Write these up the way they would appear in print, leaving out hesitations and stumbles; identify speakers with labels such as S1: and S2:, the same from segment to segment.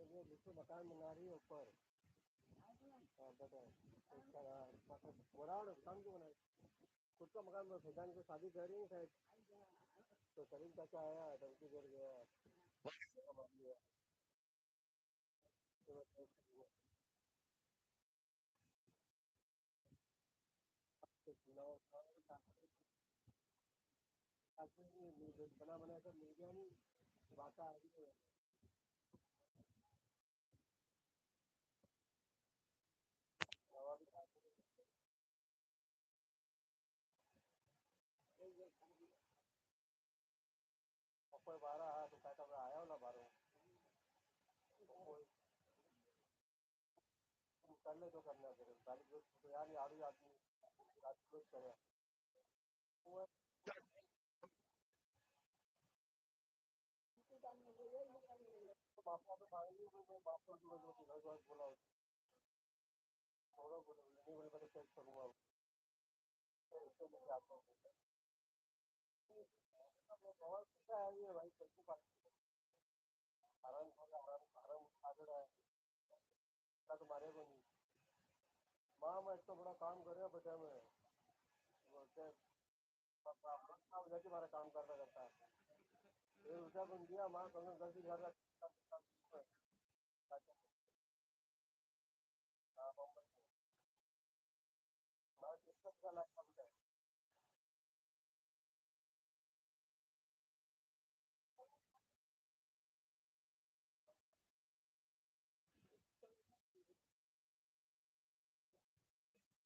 S1: ये दूसरे मकान मंगा रही है ऊपर। हाँ बताओ इसका बोला और काम क्यों बनाए खुद का मकान में फैजान की शादी कर रही है शायद तो करीम चाचा आया धमकी दे गया बना बना कर मिल गया नहीं बात आ रही है ऊपर बारह हाथ उठा कर आया हो ना बारह कर ले तो करना फिर गाली तो यार ये आड़ू आदमी गाली करे वो बाप का तो मांगेंगे मैं बाप को जो घर द्वार बोला छोड़ो बोलो नहीं बोले मैं चेक करूंगा उससे लेके आता हूँ बहुत अच्छा है ये भाई सबको बात आराम हो आराम आराम खा रहा है तुम्हारे को नहीं माँ मैं इतना बड़ा काम कर रहा बचा में बोलते तुम्हारा काम करता करता ये रुपया बन दिया माँ कम गलती घर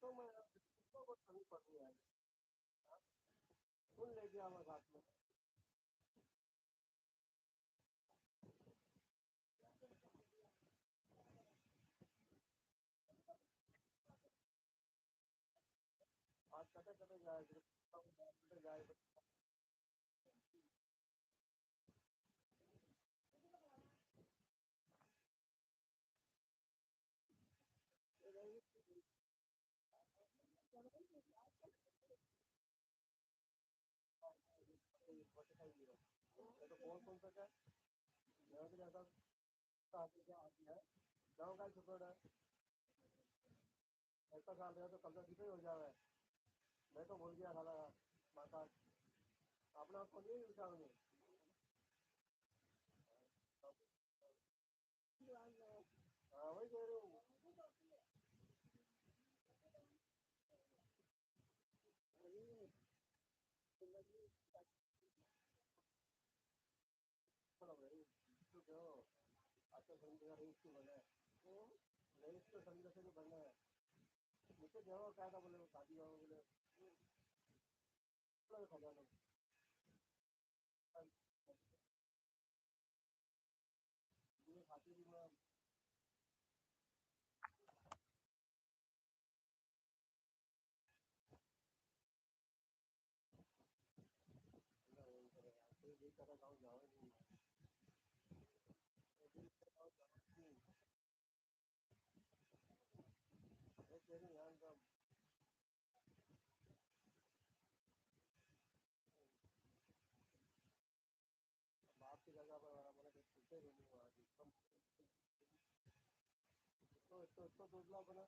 S1: तो मैं को ठंडी पड़ रही है सुन ले गया मैं साथ में आज कटे कटे जाए तो कौन कौन सा क्या मैं भी जाता गाँव का शुक्र है ऐसा साल गया तो कल तक ही हो जाए मैं तो भूल गया खाला माता अपना आपको नहीं मिलता मुझे हाँ वही कह रही हूँ अच्छा समझ रईस की बना है रईस तो समझ से भी बना है मुझे जवाब क्या था बोले शादी हो बोले खजाना ये खाती थी मैं दिल करा गाँव जाओ तेरे यहाँ का बाप की जगह पर मैंने छूटे भी नहीं हुआ इसको दूसरा बना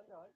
S1: यार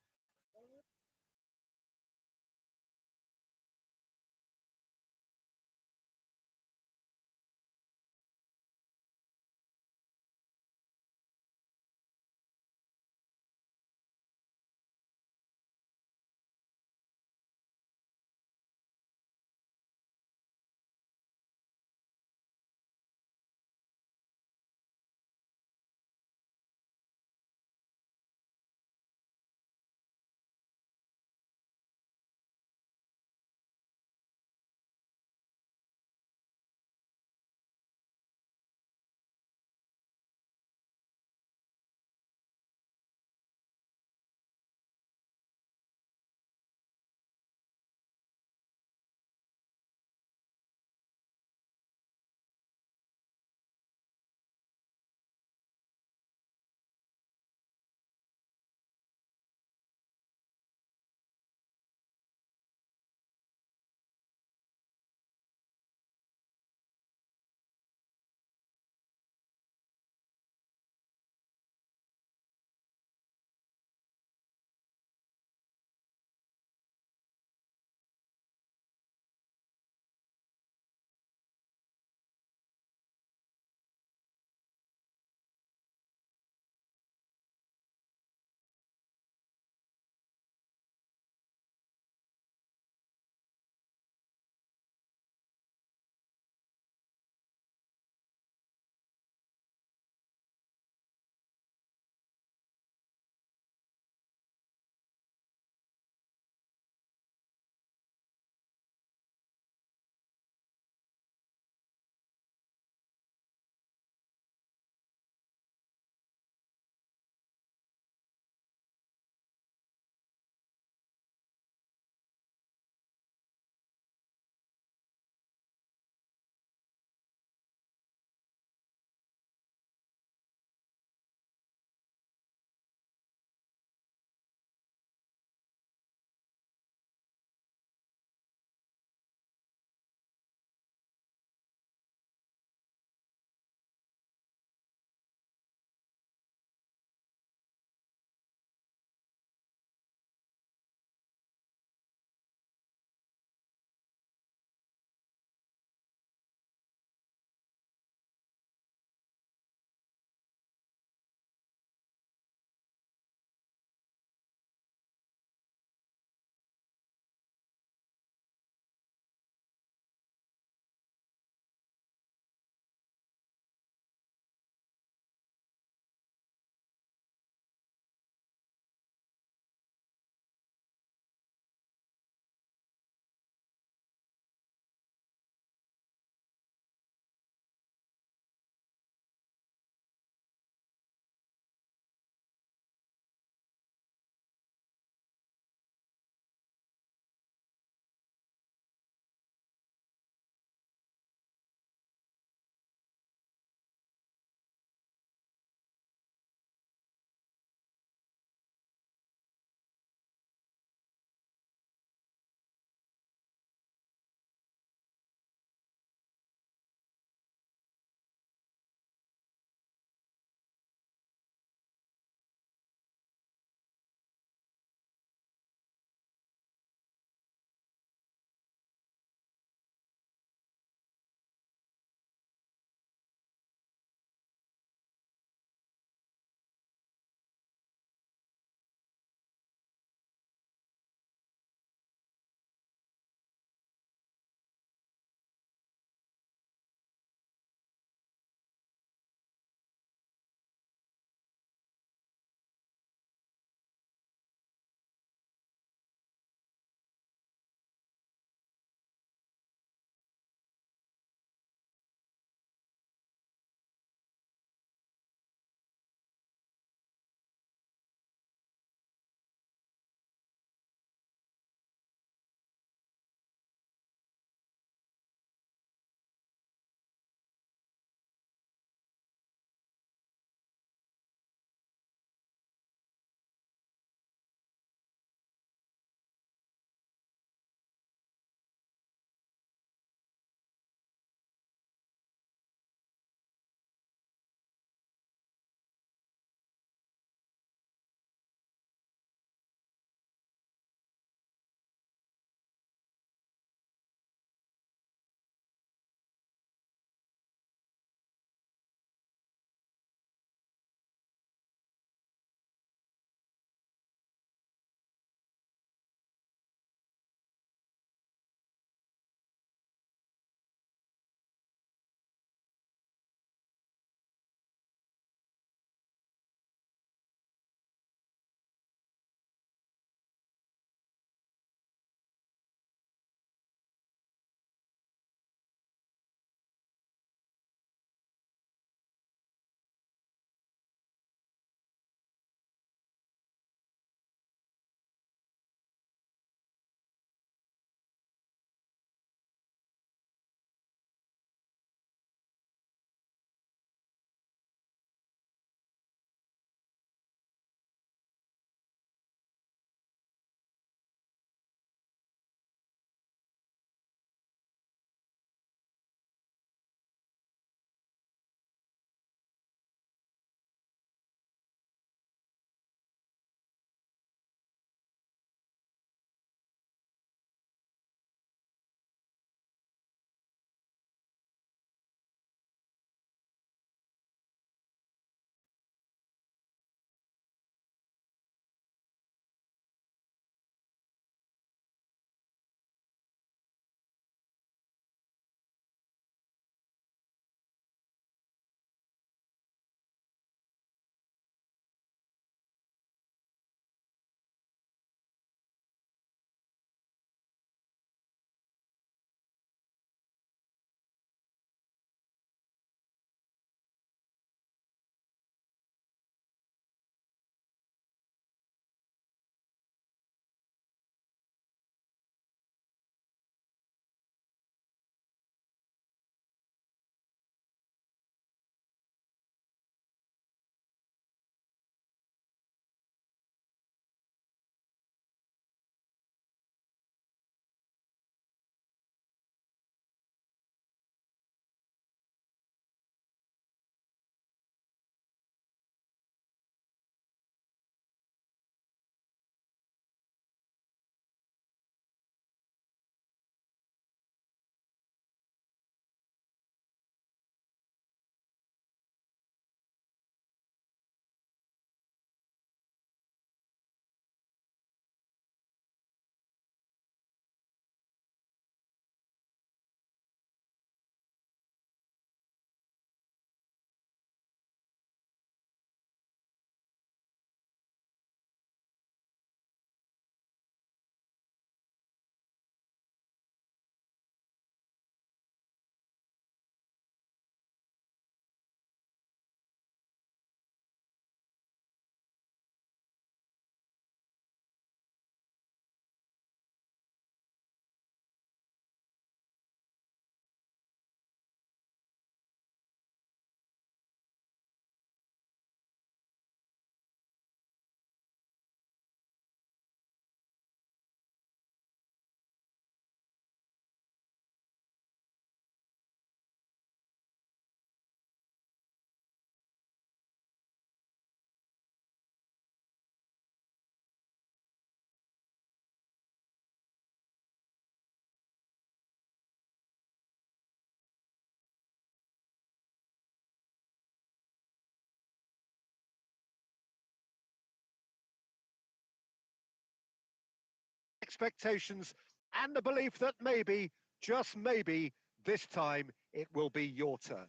S2: expectations and the belief that maybe, just maybe, this time it will be your turn.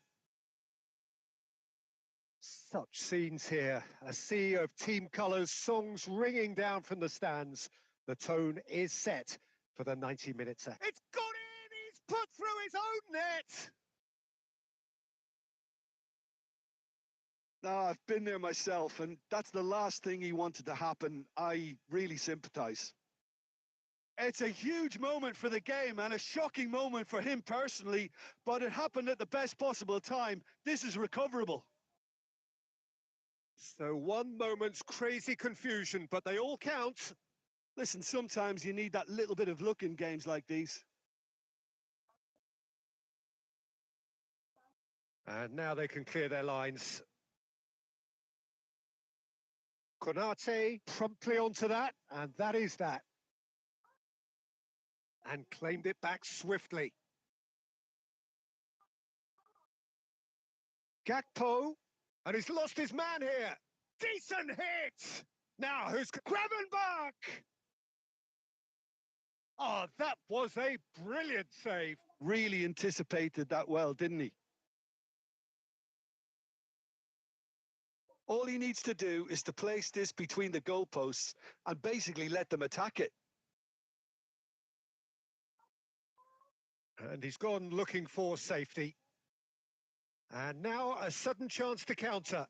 S2: Such scenes here, a sea of team colours, songs ringing down from the stands. The tone is set for the 90 minutes. It's gone in! He's put through his own net!
S3: No, I've been there myself, and that's the last thing he wanted to happen. I really sympathise. It's a huge moment for the game and a shocking moment for him personally, but it happened at the best possible time. This is recoverable.
S2: So one moment's crazy confusion, but they all count.
S3: Listen, sometimes you need that little bit of luck in games like these.
S2: And now they can clear their lines. Konate promptly onto that, and that is that. And claimed it back swiftly. Gakpo, and he's lost his man here. Decent hit! Now who's Gravenbach? Oh, that was a brilliant save.
S3: Really anticipated that well, didn't he? All he needs to do is to place this between the goalposts and basically let them attack it.
S2: And he's gone looking for safety. And now a sudden chance to counter.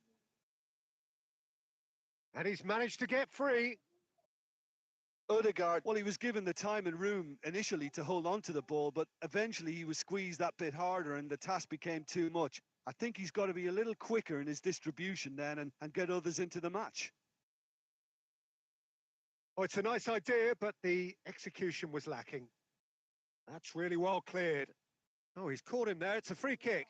S2: And he's managed to get free.
S3: Odegaard, well, he was given the time and room initially to hold on to the ball, but eventually he was squeezed that bit harder and the task became too much. I think he's got to be a little quicker in his distribution then and get others into the match.
S2: Oh, it's a nice idea, but the execution was lacking. That's really well cleared. Oh, he's caught him there. It's a free kick.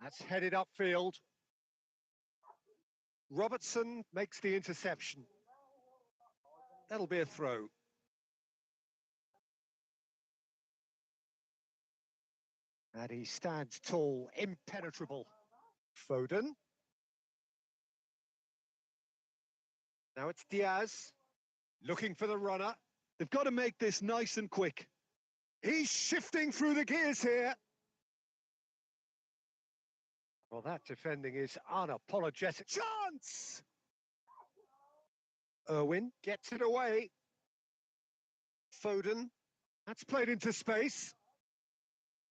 S2: That's headed upfield. Robertson makes the interception. That'll be a throw. And he stands tall, impenetrable. Foden. Now it's Diaz, looking for the runner.
S3: They've got to make this nice and quick.
S2: He's shifting through the gears here. Well, that defending is unapologetic. Chance! Irwin gets it away. Foden. That's played into space.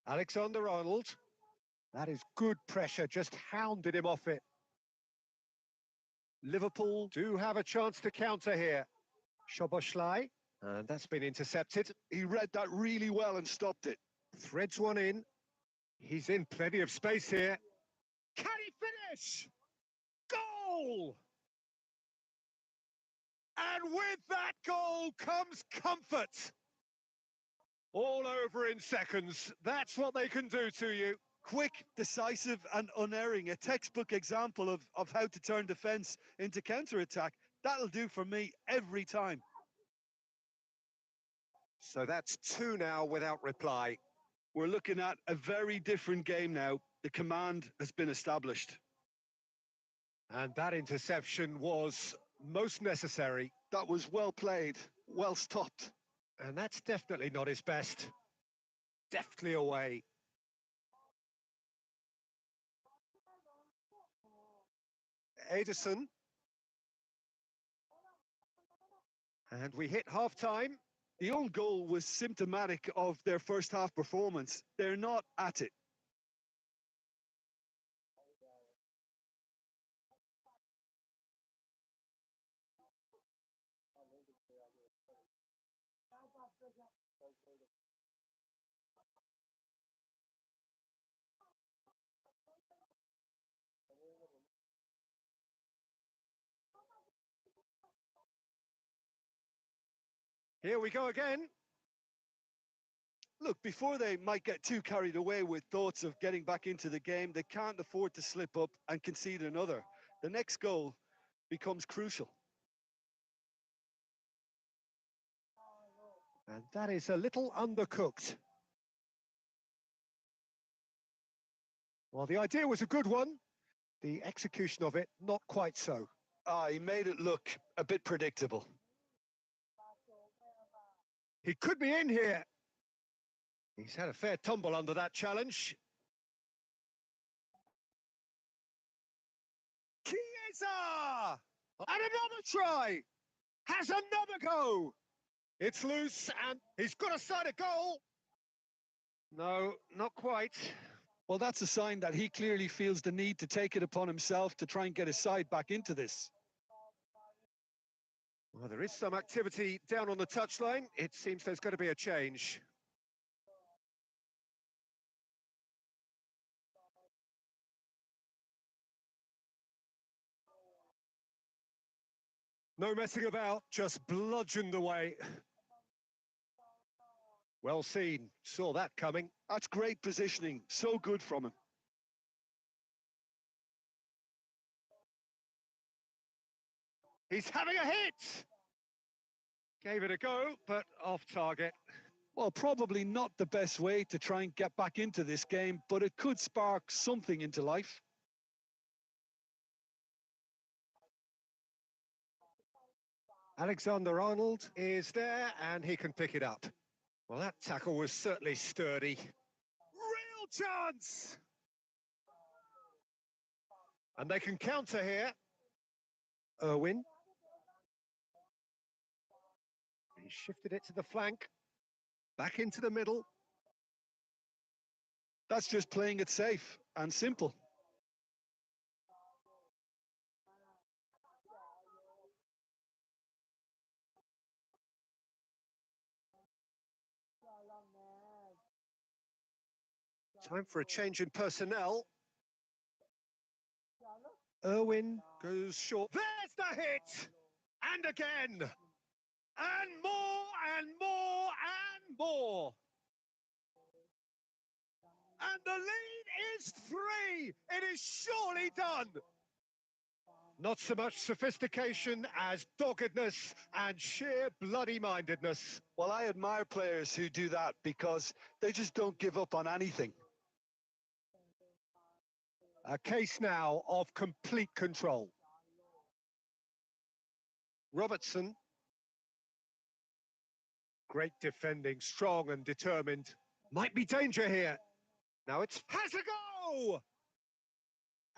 S2: Alexander-Arnold. That is good pressure, just hounded him off it. Liverpool do have a chance to counter here. Szoboszlai, and that's been intercepted.
S3: He read that really well and stopped it.
S2: Threads one in. He's in plenty of space here. Can he finish? Goal! And with that goal comes comfort. All over in seconds. That's what they can do to you.
S3: Quick, decisive and unerring. A textbook example of how to turn defence into counter-attack. That'll do for me every time.
S2: So that's 2 now without reply.
S3: We're looking at a very different game now. The command has been established.
S2: And that interception was most necessary.
S3: That was well played, well stopped.
S2: And that's definitely not his best. Deftly away. Ederson. And we hit half-time.
S3: The own goal was symptomatic of their first half performance. They're not at it.
S2: Here we go again.
S3: Look, before they might get too carried away with thoughts of getting back into the game, they can't afford to slip up and concede another. The next goal becomes crucial.
S2: And that is a little undercooked. Well, the idea was a good one. The execution of it, not quite so.
S3: He made it look a bit predictable.
S2: He could be in here. He's had a fair tumble under that challenge. Chiesa! And another try! Has another go! It's loose, and he's got a side of goal. No, not quite.
S3: Well, that's a sign that he clearly feels the need to take it upon himself to try and get his side back into this.
S2: Well, there is some activity down on the touchline. It seems there's going to be a change. No messing about, just bludgeoned away. Well seen, saw that coming.
S3: That's great positioning, so good from him.
S2: He's having a hit! Gave it a go, but off target.
S3: Well, probably not the best way to try and get back into this game, but it could spark something into life.
S2: Alexander-Arnold is there, and he can pick it up. Well, that tackle was certainly sturdy. Real chance! And they can counter here. Irwin. He shifted it to the flank. Back into the middle.
S3: That's just playing it safe and simple.
S2: Time for a change in personnel. Irwin goes short. There's the hit! And again! And more, and more, and more! And the lead is 3! It is surely done! Not so much sophistication as doggedness and sheer bloody-mindedness.
S3: Well, I admire players who do that because they just don't give up on anything.
S2: A case now of complete control. Robertson. Great defending, strong and determined. Might be danger here. Now it's has a go!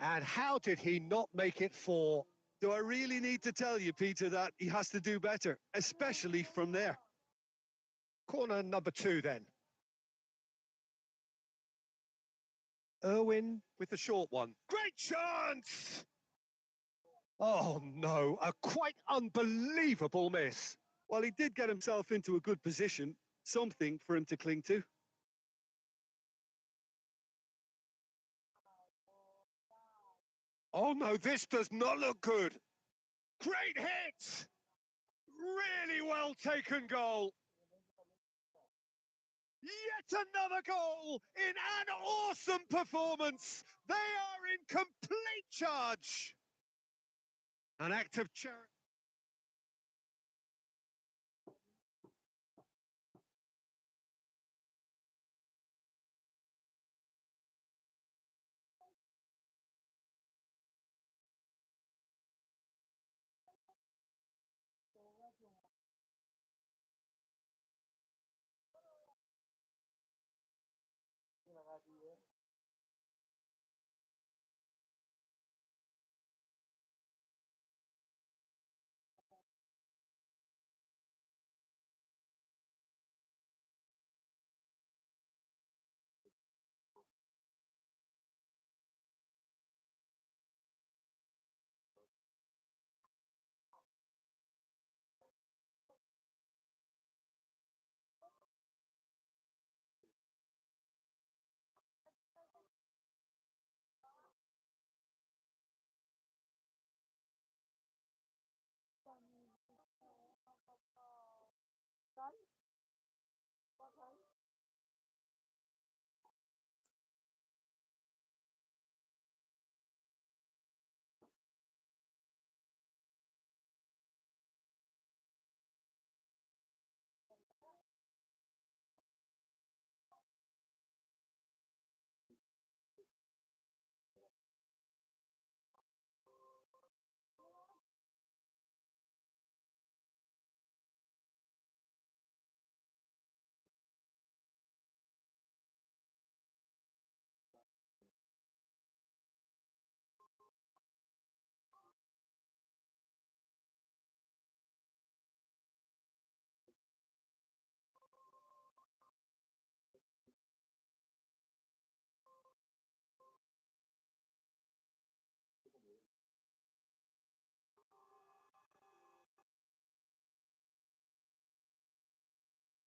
S2: And how did he not make it 4?
S3: Do I really need to tell you, Peter, that he has to do better, especially from there?
S2: Corner number 2 then. Irwin with the short one. Great chance! Oh no, a quite unbelievable miss.
S3: Well, he did get himself into a good position, something for him to cling to.
S2: Oh no, this does not look good. Great hit! Really well taken goal. Yet another goal in an awesome performance. They are in complete charge. An act of charity.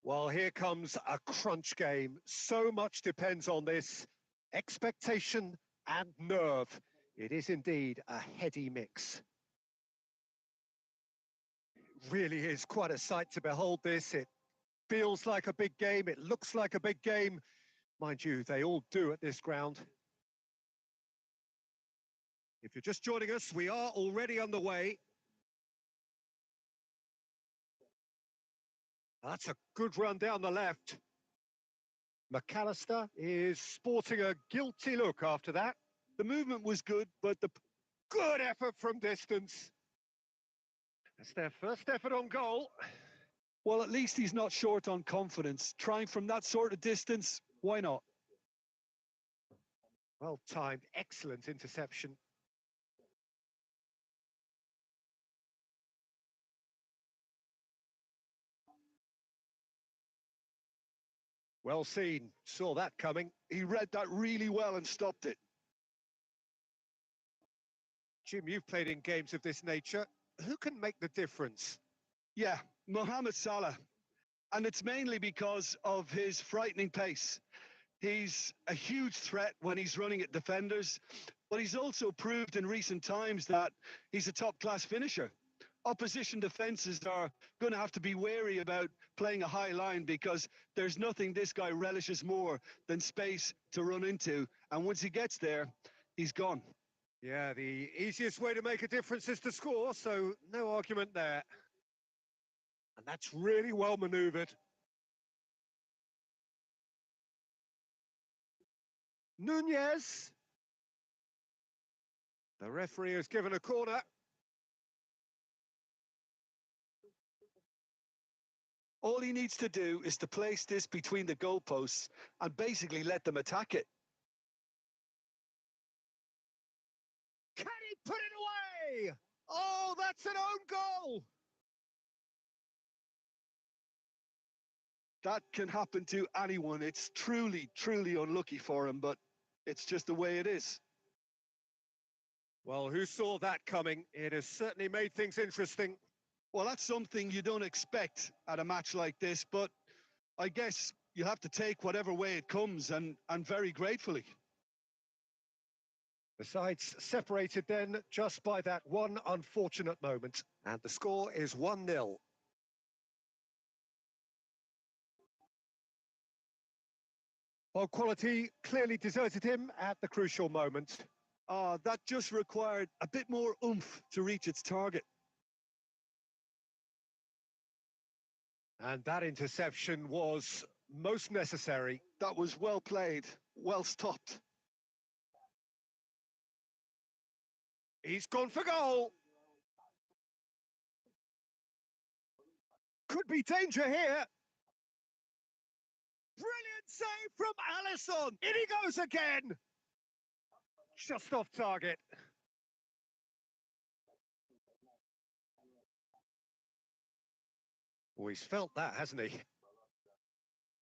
S2: Well, here comes a crunch game. So much depends on this. Expectation and nerve. It is indeed a heady mix. It really is quite a sight to behold this. It feels like a big game. It looks like a big game. Mind you, they all do at this ground. If you're just joining us, we are already underway. That's a good run down the left. McAllister is sporting a guilty look after that.
S3: The movement was good, but the
S2: good effort from distance. That's their first effort on goal.
S3: Well, at least he's not short on confidence. Trying from that sort of distance, why not?
S2: Well timed, excellent interception. Well seen, saw that coming.
S3: He read that really well and stopped it.
S2: Jim, you've played in games of this nature. Who can make the difference?
S3: Yeah, Mohamed Salah. And it's mainly because of his frightening pace. He's a huge threat when he's running at defenders, but he's also proved in recent times that he's a top-class finisher. Opposition defenses are going to have to be wary about playing a high line because there's nothing this guy relishes more than space to run into. And once he gets there, he's gone.
S2: Yeah, the easiest way to make a difference is to score, so no argument there. And that's really well manoeuvred. Nunez. The referee has given a corner.
S3: All he needs to do is to place this between the goalposts and basically let them attack it.
S2: Can he put it away? Oh, that's an own goal!
S3: That can happen to anyone. It's truly, truly unlucky for him, but it's just the way it is.
S2: Well, who saw that coming? It has certainly made things interesting.
S3: Well, that's something you don't expect at a match like this, but I guess you have to take whatever way it comes, and very gratefully.
S2: The sides separated then just by that one unfortunate moment, and the score is 1-0. Well, quality clearly deserted him at the crucial moment.
S3: That just required a bit more oomph to reach its target.
S2: And that interception was most necessary.
S3: That was well played, well stopped.
S2: He's gone for goal. Could be danger here. Brilliant save from Alisson. In he goes again. Just off target. Oh, he's felt that, hasn't he?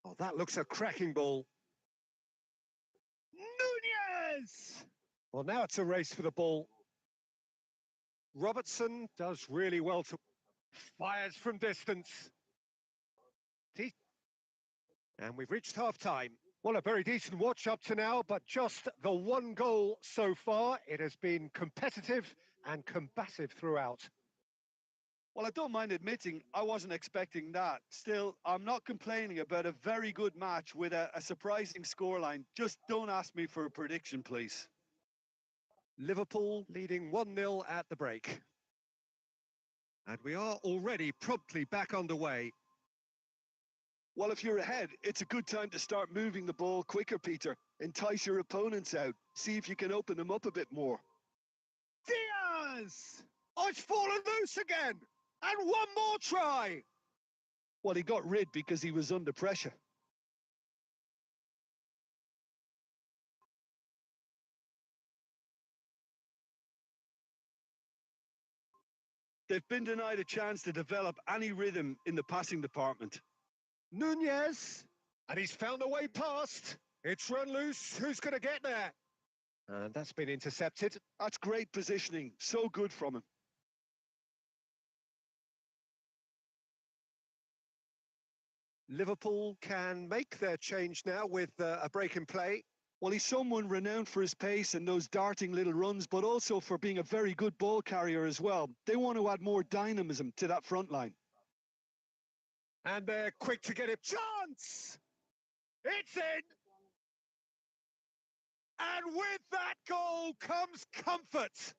S2: Oh, that looks a cracking ball. Nunez! Well, now it's a race for the ball. Robertson does really well to... Fires from distance. And we've reached half-time. Well, a very decent watch up to now, but just the one goal so far. It has been competitive and combative throughout.
S3: Well, I don't mind admitting I wasn't expecting that. Still, I'm not complaining about a very good match with a surprising scoreline. Just don't ask me for a prediction, please.
S2: Liverpool leading 1-0 at the break. And we are already promptly back underway.
S3: Well, if you're ahead, it's a good time to start moving the ball quicker, Peter. Entice your opponents out. See if you can open them up a bit more.
S2: Diaz! Oh, it's fallen loose again! And one more try!
S3: Well, he got rid because he was under pressure. They've been denied a chance to develop any rhythm in the passing department.
S2: Nunez, and he's found a way past. It's run loose. Who's going to get there? And that's been intercepted.
S3: That's great positioning. So good from him.
S2: Liverpool can make their change now with a break in play.
S3: Well, he's someone renowned for his pace and those darting little runs, but also for being a very good ball carrier as well. They want to add more dynamism to that front line.
S2: And they're quick to get it. Chance! It's in! And with that goal comes comfort.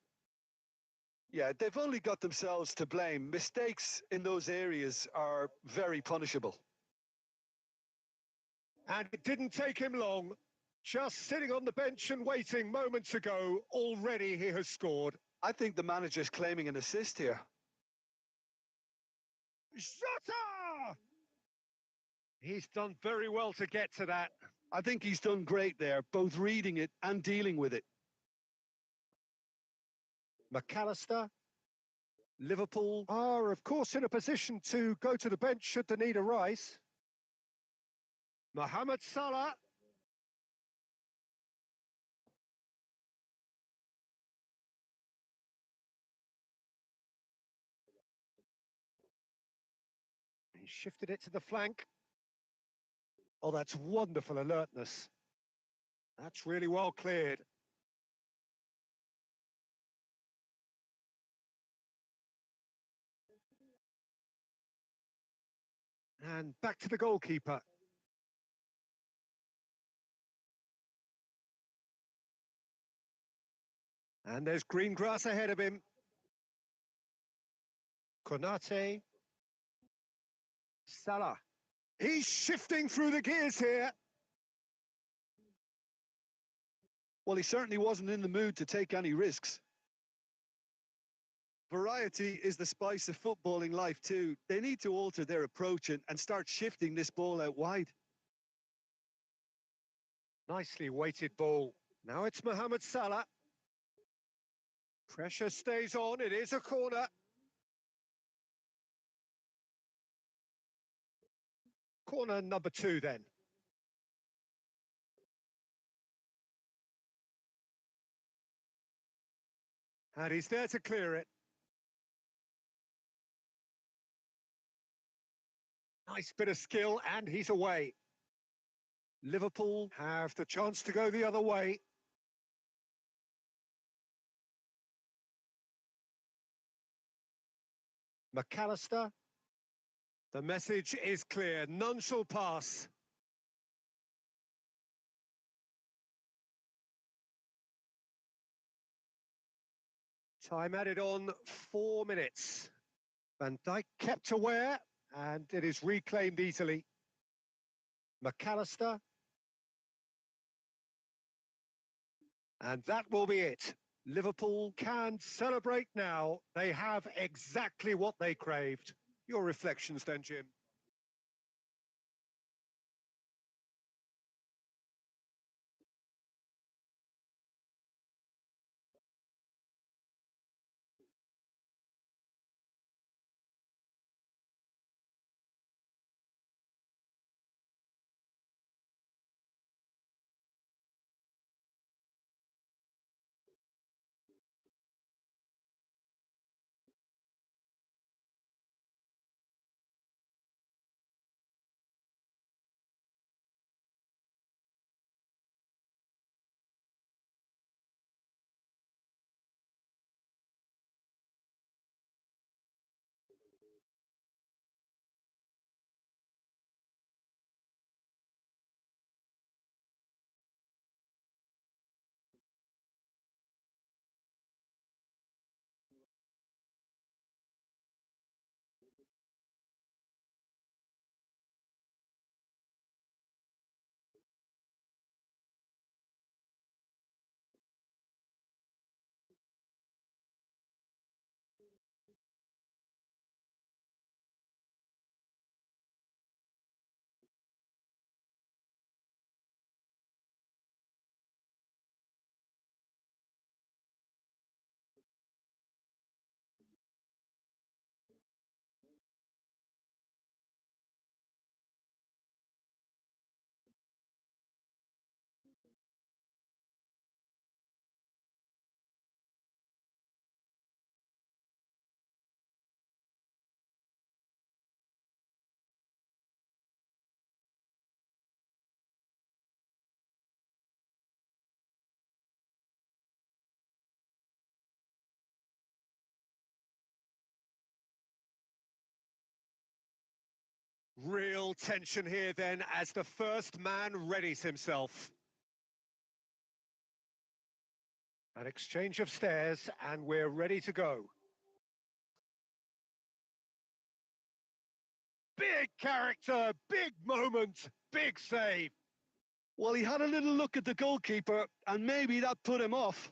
S3: Yeah, they've only got themselves to blame. Mistakes in those areas are very punishable.
S2: And it didn't take him long. Just sitting on the bench and waiting moments ago, already he has scored.
S3: I think the manager's claiming an assist here.
S2: Jota! He's done very well to get to that.
S3: I think he's done great there, both reading it and dealing with it.
S2: McAllister. Liverpool are, of course, in a position to go to the bench should the need arise. Mohamed Salah. He shifted it to the flank. Oh, that's wonderful alertness. That's really well cleared. And back to the goalkeeper. And there's green grass ahead of him. Konate. Salah. He's shifting through the gears here.
S3: Well, he certainly wasn't in the mood to take any risks. Variety is the spice of footballing life too. They need to alter their approach and start shifting this ball out wide.
S2: Nicely weighted ball. Now it's Mohamed Salah. Pressure stays on. It is a corner. Corner number 2 then. And he's there to clear it. Nice bit of skill, and he's away. Liverpool have the chance to go the other way. McAllister. The message is clear. None shall pass. Time added on 4 minutes. Van Dijk kept aware, and it is reclaimed easily. McAllister. And that will be it. Liverpool can celebrate now. They have exactly what they craved. Your reflections then, Jim? real tension here then as the first man readies himself. An exchange of stares and we're ready to go. Big character, big moment, big save.
S3: Well, he had a little look at the goalkeeper and maybe that put him off.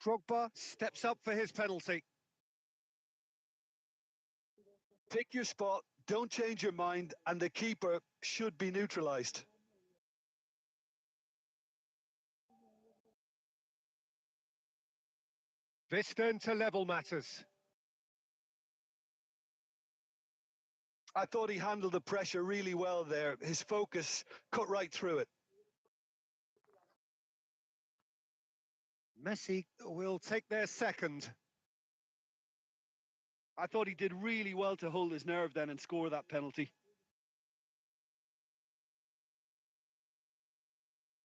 S2: Drogba steps up for his penalty.
S3: Pick your spot, don't change your mind, and the keeper should be neutralised.
S2: This then to level matters.
S3: I thought he handled the pressure really well there. His focus cut right through it.
S2: Messi will take their second.
S3: I thought he did really well to hold his nerve then and score that penalty.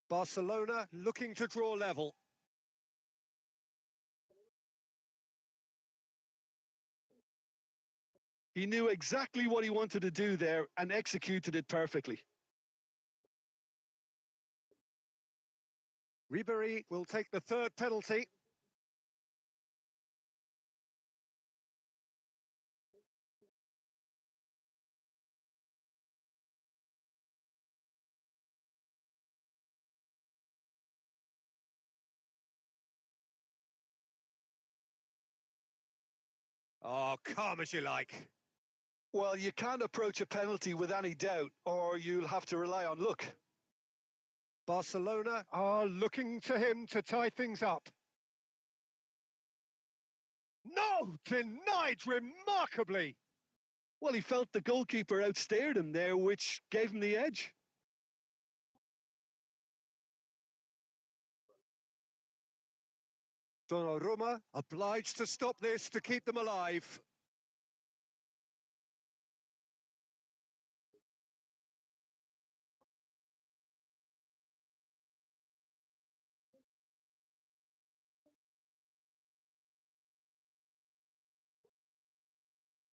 S2: Barcelona looking to draw level.
S3: He knew exactly what he wanted to do there and executed it perfectly.
S2: Ribéry will take the third penalty. Oh, calm as you like.
S3: Well, you can't approach a penalty with any doubt, or you'll have to rely on luck.
S2: Barcelona are looking to him to tie things up. No! Denied remarkably!
S3: Well, he felt the goalkeeper outstared him there, which gave him the edge.
S2: Donnarumma obliged to stop this to keep them alive.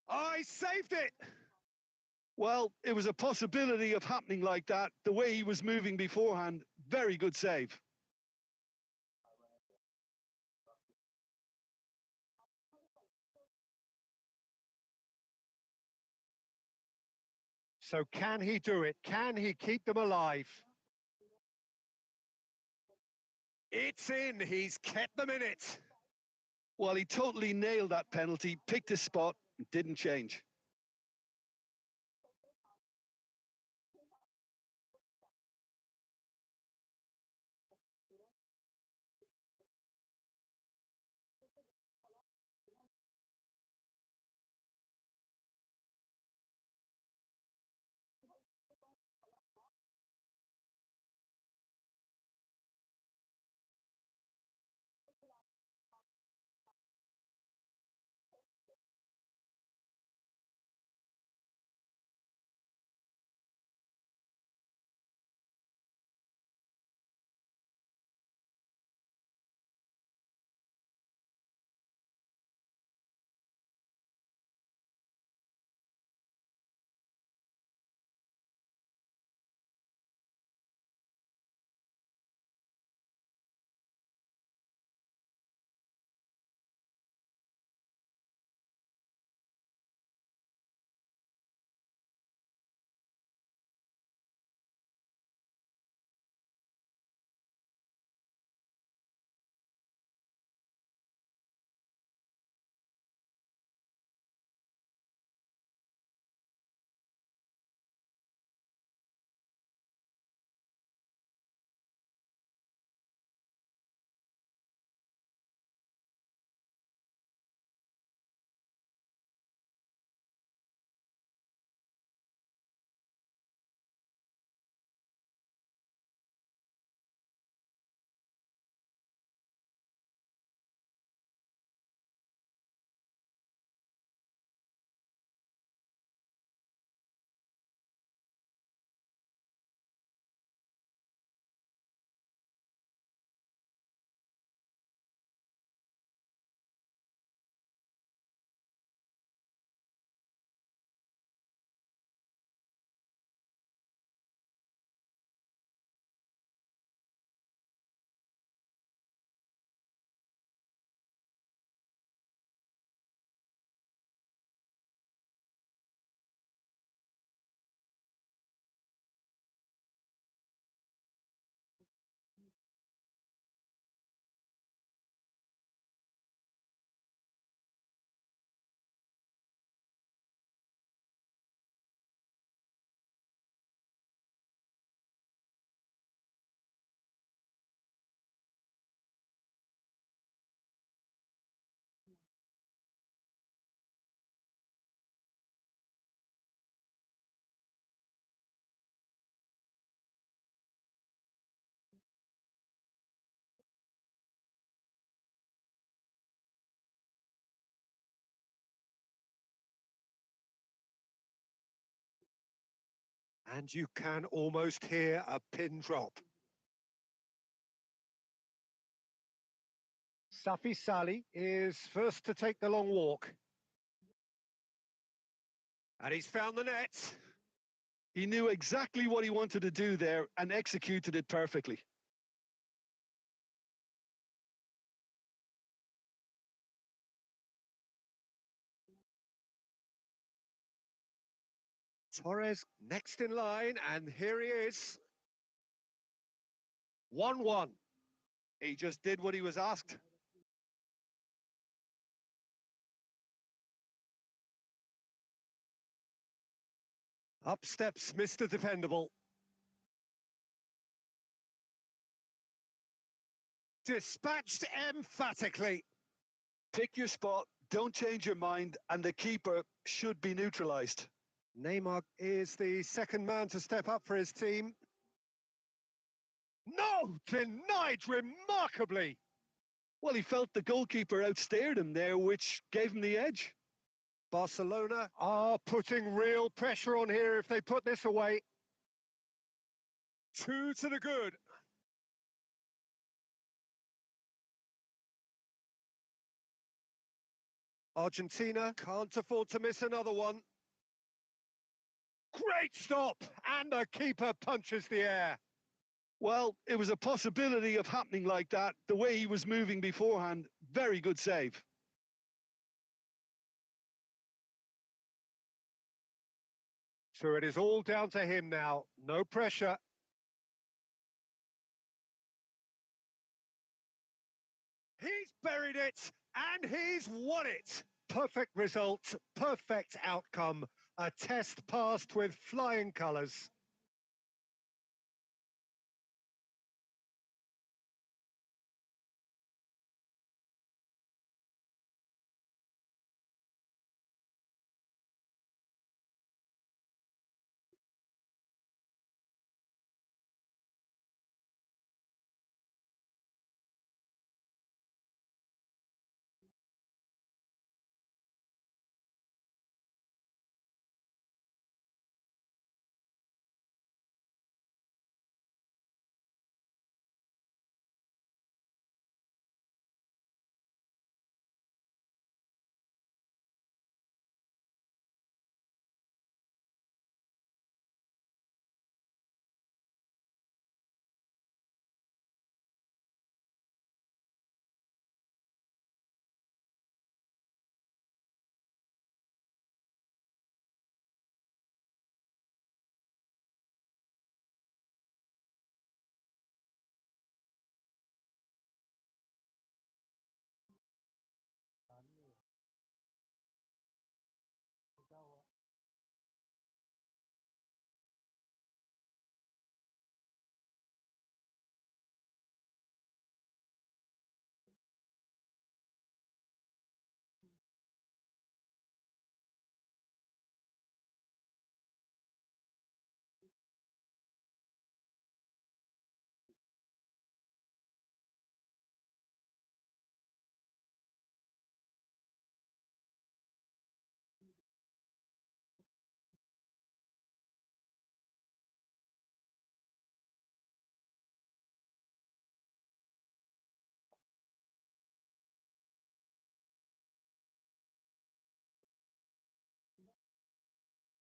S2: I saved it!
S3: Well, it was a possibility of happening like that. The way he was moving beforehand, very good save.
S2: So can he do it? Can he keep them alive? It's in. He's kept them in it.
S3: Well, he totally nailed that penalty, picked his spot, and didn't change.
S2: And you can almost hear a pin drop. Safi Salih is first to take the long walk. And he's found the net.
S3: He knew exactly what he wanted to do there and executed it perfectly.
S2: Torres next in line, and here he is. 1-1.
S3: He just did what he was asked.
S2: Up steps Mr. Dependable. Dispatched emphatically.
S3: Pick your spot, don't change your mind, and the keeper should be neutralised.
S2: Neymar is the second man to step up for his team. No! Denied remarkably!
S3: Well, he felt the goalkeeper outstared him there, which gave him the edge.
S2: Barcelona are putting real pressure on here if they put this away. 2 to the good. Argentina can't afford to miss another one. Great stop! And the keeper punches the air.
S3: Well, it was a possibility of happening like that. The way he was moving beforehand, very good save.
S2: So it is all down to him now. No pressure. He's buried it, and he's won it. Perfect result, perfect outcome. A test passed with flying colours.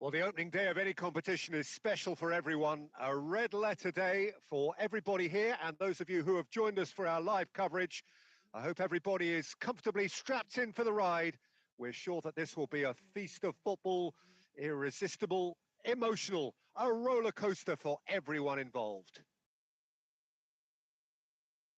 S2: Well, the opening day of any competition is special for everyone. A red letter day for everybody here and those of you who have joined us for our live coverage. I hope everybody is comfortably strapped in for the ride. We're sure that this will be a feast of football, irresistible, emotional, a roller coaster for everyone involved.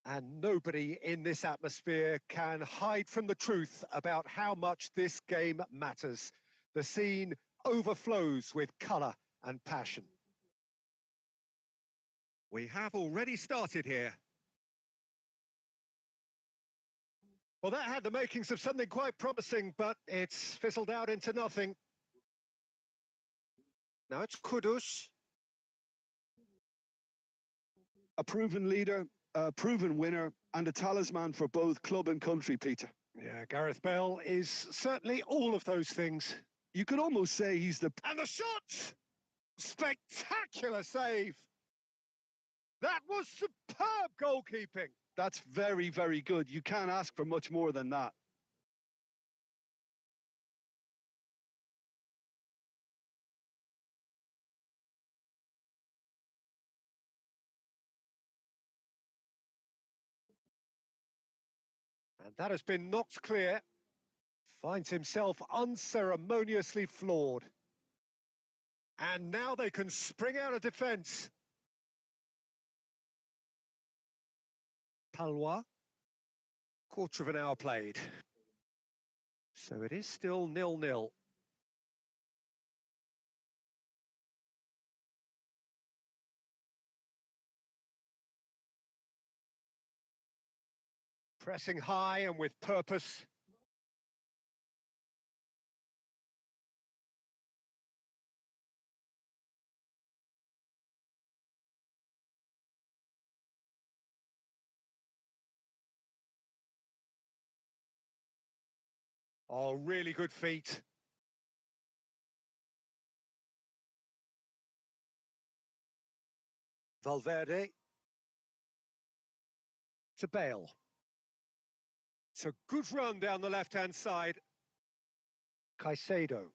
S2: And nobody in this atmosphere can hide from the truth about how much this game matters. The scene overflows with colour and passion. We have already started here. Well, that had the makings of something quite promising, but it's fizzled out into nothing. Now it's Kudus.
S3: A proven leader, a proven winner, and a talisman for both club and country, Peter.
S2: Yeah, Gareth Bale is certainly all of those things.
S3: You could almost say he's the...
S2: And the shot! Spectacular save. That was superb goalkeeping.
S3: That's very, very good. You can't ask for much more than that.
S2: And that has been knocked clear. Finds himself unceremoniously floored. And now they can spring out of defence. Palois. Quarter of an hour played. So it is still 0-0. Pressing high and with purpose. Oh, really good feet. Valverde. To Bale. It's a good run down the left-hand side. Caicedo.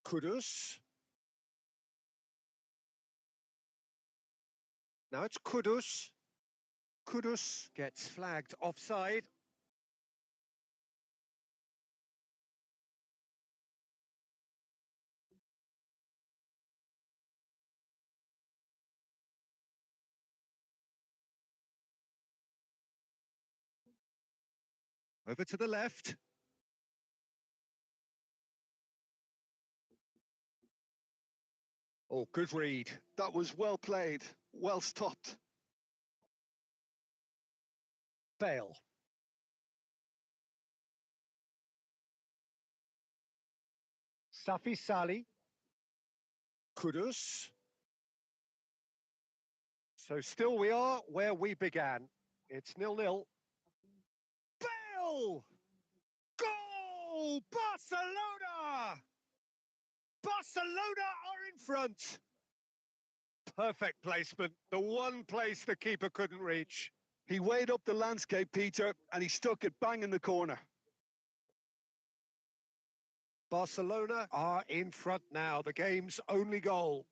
S2: Kudus. Now it's Kudus. Kudus gets flagged offside. Over to the left. Oh, good read.
S3: That was well played, well stopped.
S2: Bale. Safi Sali. Kudus. So still we are where we began. It's 0-0. Bale! Goal! Barcelona! Barcelona are in front. Perfect placement. The one place the keeper couldn't reach.
S3: He weighed up the landscape, Peter, and he stuck it bang in the corner.
S2: Barcelona are in front now, the game's only goal.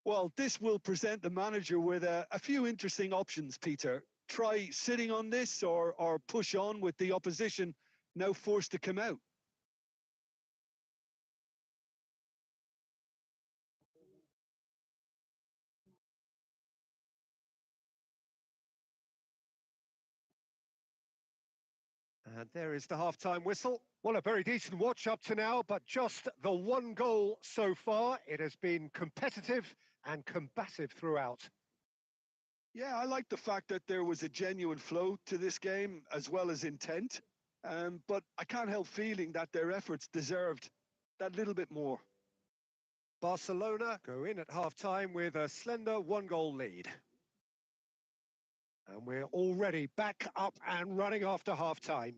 S3: Well, this will present the manager with a few interesting options, Peter. Try sitting on this or push on with the opposition now forced to come out.
S2: And there is the half-time whistle. Well, a very decent watch up to now, but just the one goal so far. It has been competitive and combative throughout.
S3: Yeah, I like the fact that there was a genuine flow to this game as well as intent. But I can't help feeling that their efforts deserved that little bit more.
S2: Barcelona go in at half-time with a slender one-goal lead. And we're already back up and running after half-time.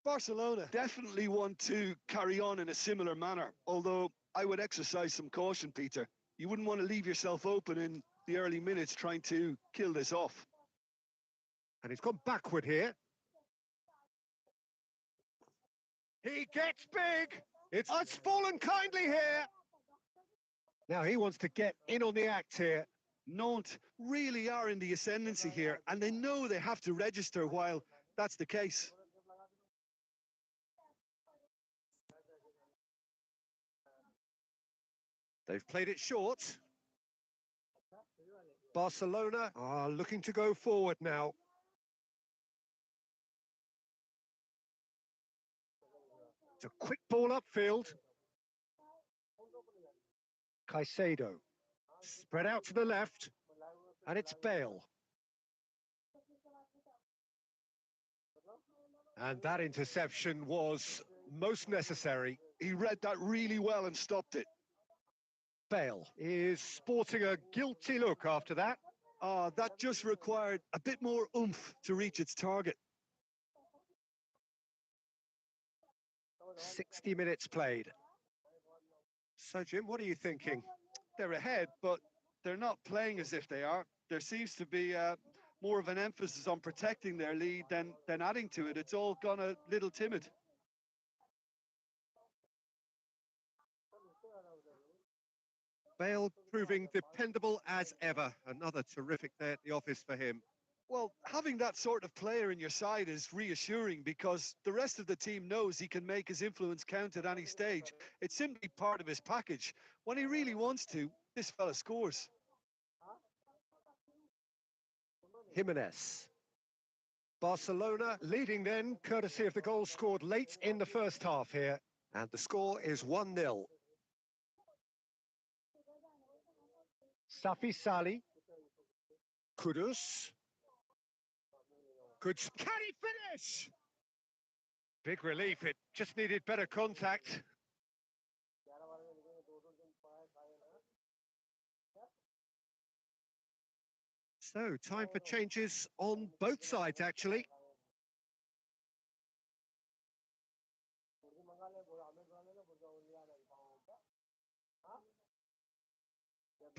S3: Barcelona definitely want to carry on in a similar manner, although I would exercise some caution, Peter. You wouldn't want to leave yourself open in the early minutes trying to kill this off.
S2: And he's gone backward here. He gets big. It's fallen kindly here. Now he wants to get in on the act here.
S3: Nantes really are in the ascendancy here, and they know they have to register while that's the case.
S2: They've played it short. Barcelona are looking to go forward now. It's a quick ball upfield. Caicedo. Spread out to the left. And it's Bale. And that interception was most necessary.
S3: He read that really well and stopped it.
S2: Bale is sporting a guilty look after that.
S3: That just required a bit more oomph to reach its target.
S2: 60 minutes played. So, Jim, what are you thinking?
S3: They're ahead, but they're not playing as if they are. There seems to be more of an emphasis on protecting their lead than adding to it. It's all gone a little timid.
S2: Bale proving dependable as ever. Another terrific day at the office for him.
S3: Well, having that sort of player in your side is reassuring because the rest of the team knows he can make his influence count at any stage. It's simply part of his package. When he really wants to, this fella scores.
S2: Jimenez. Barcelona leading then, courtesy of the goal scored late in the first half here. And the score is 1-0. Safi Sali. Kudus. Can he finish? Big relief, it just needed better contact. So, time for changes on both sides, actually.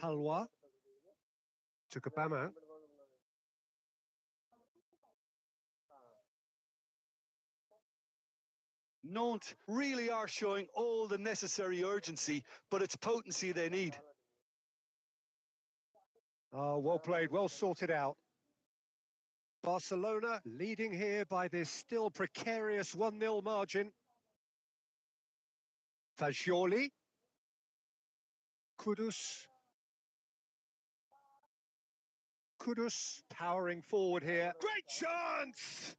S2: Palwa to Kabama.
S3: Nantes really are showing all the necessary urgency, but it's potency they need.
S2: Oh, well played, well sorted out. Barcelona leading here by this still precarious 1-0 margin. Fagioli. Kudus. Kudus powering forward here. Great chance!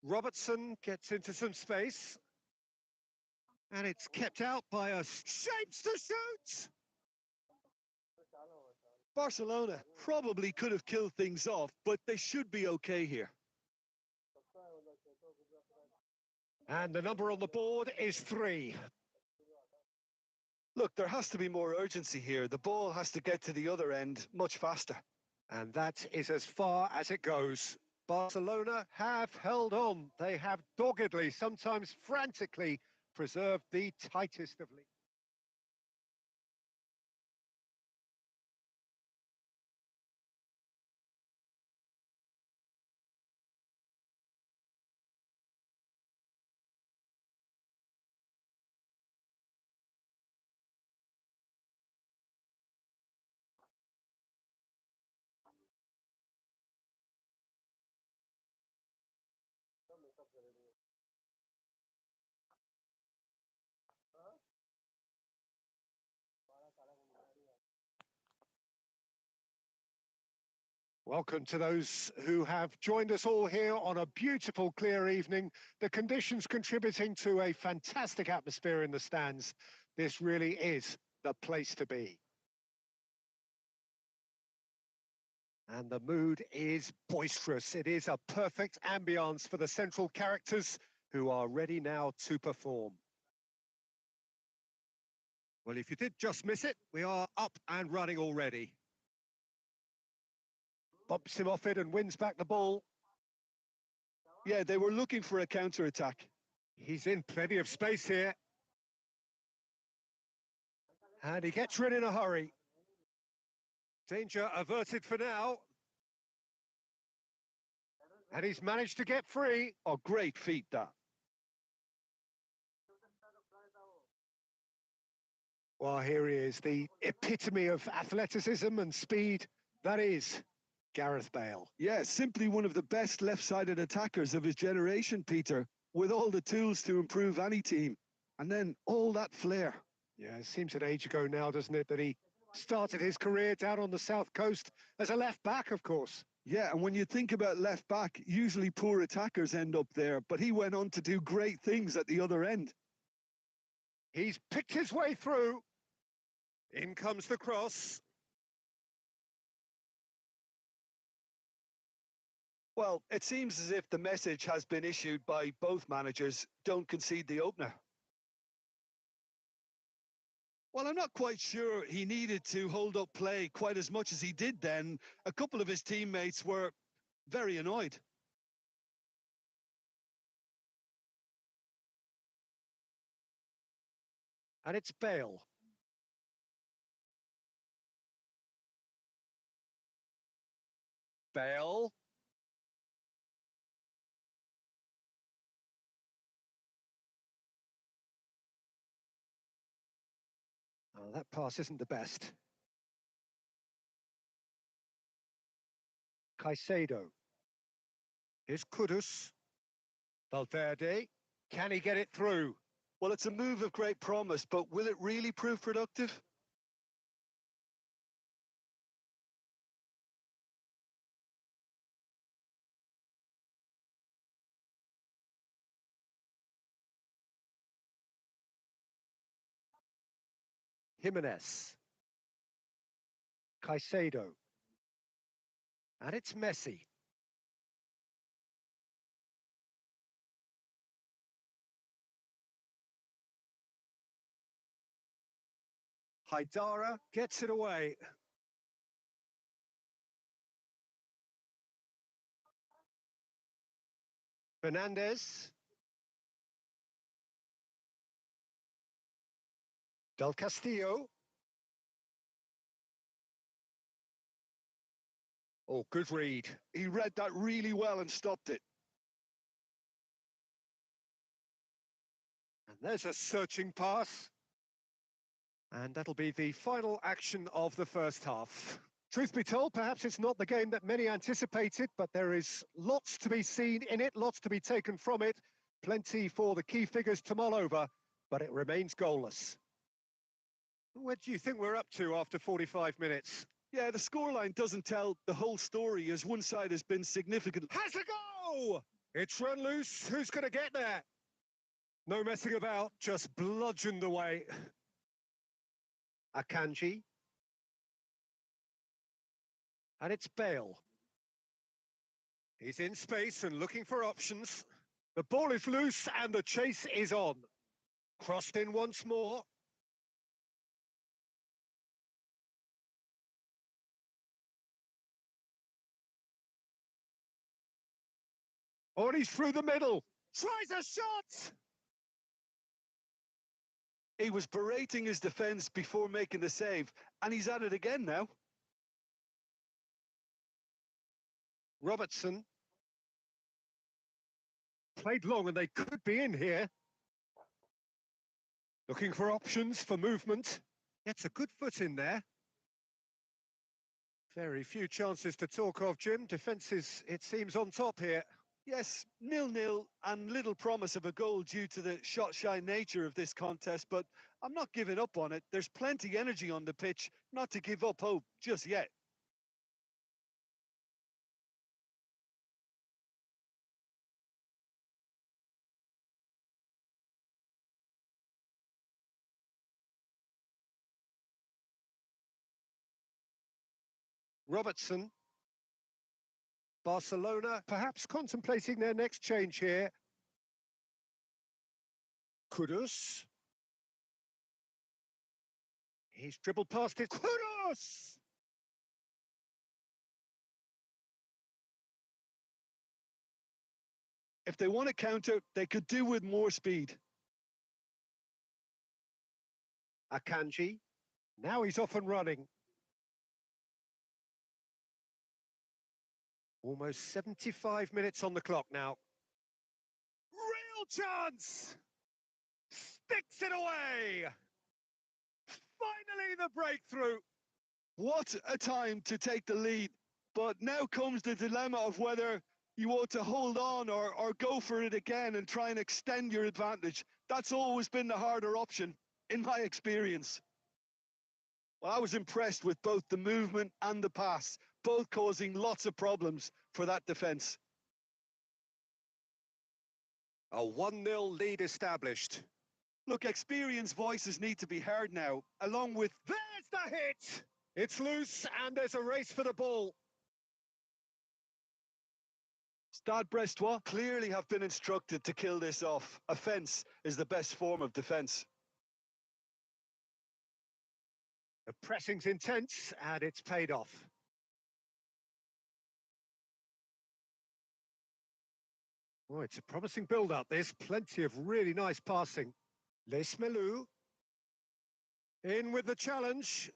S2: Robertson gets into some space. And it's kept out by a shapes to shoot!
S3: Barcelona probably could have killed things off, but they should be okay here.
S2: And the number on the board is 3.
S3: Look, there has to be more urgency here. The ball has to get to the other end much faster.
S2: And that is as far as it goes. Barcelona have held on. They have doggedly, sometimes frantically, preserved the tightest of leads. Welcome to those who have joined us all here on a beautiful, clear evening. The conditions contributing to a fantastic atmosphere in the stands. This really is the place to be. And the mood is boisterous. It is a perfect ambience for the central characters who are ready now to perform. Well, if you did just miss it, we are up and running already. Bumps him off it and wins back the ball.
S3: Yeah, they were looking for a counter-attack.
S2: He's in plenty of space here. And he gets rid in a hurry. Danger averted for now. And he's managed to get free.
S3: Oh, great feat, that.
S2: Well, here he is, the epitome of athleticism and speed. That is Gareth Bale.
S3: Yeah, simply one of the best left-sided attackers of his generation, Peter, with all the tools to improve any team. And then all that flair.
S2: Yeah, it seems an age ago now, doesn't it, that he started his career down on the south coast as a left-back, of course.
S3: Yeah, and when you think about left-back, usually poor attackers end up there, but he went on to do great things at the other end.
S2: He's picked his way through. In comes the cross.
S3: Well, it seems as if the message has been issued by both managers: don't concede the opener. Well, I'm not quite sure he needed to hold up play quite as much as he did then. A couple of his teammates were very annoyed.
S2: And it's Bale. Bale. Oh, that pass isn't the best. Caicedo. Here's Kudus. Valverde. Can he get it through?
S3: Well, it's a move of great promise, but will it really prove productive?
S2: Jimenez. Caicedo. And it's Messi. Haidara gets it away. Fernandez. Del Castillo. Oh, good read.
S3: He read that really well and stopped it.
S2: And there's a searching pass. And that'll be the final action of the first half. Truth be told, perhaps it's not the game that many anticipated, but there is lots to be seen in it, lots to be taken from it. Plenty for the key figures to mull over, but it remains goalless. Where do you think we're up to after 45 minutes?
S3: Yeah, the scoreline doesn't tell the whole story, as one side has been significant.
S2: Has a go! It's run loose. Who's going to get there? No messing about, just bludgeoned away. Akanji. And it's Bale. He's in space and looking for options. The ball is loose and the chase is on. Crossed in once more. Oh, and he's through the middle. Tries a shot!
S3: He was berating his defence before making the save, and he's at it again now.
S2: Robertson. Played long and they could be in here. Looking for options for movement. Gets a good foot in there. Very few chances to talk of, Jim. Defence is, it seems, on top here.
S3: Yes, 0-0 and little promise of a goal due to the shot-shy nature of this contest, but I'm not giving up on it. There's plenty energy on the pitch, not to give up hope just yet.
S2: Robertson. Barcelona perhaps contemplating their next change here. Kudus. He's dribbled past it. Kudus!
S3: If they want to counter, they could do with more speed.
S2: Akanji. Now he's off and running. Almost 75 minutes on the clock now. Real chance! Sticks it away! Finally the breakthrough!
S3: What a time to take the lead. But now comes the dilemma of whether you ought to hold on or go for it again and try and extend your advantage. That's always been the harder option, in my experience. Well, I was impressed with both the movement and the pass, both causing lots of problems for that defence.
S2: A 1-0 lead established.
S3: Look, experienced voices need to be heard now, along with...
S2: There's the hit! It's loose and there's a race for the ball.
S3: Stade Brestois clearly have been instructed to kill this off. Offence is the best form of defence.
S2: The pressing's intense, and it's paid off. Oh, it's a promising build-up. There's plenty of really nice passing. Les Melou. In with the challenge.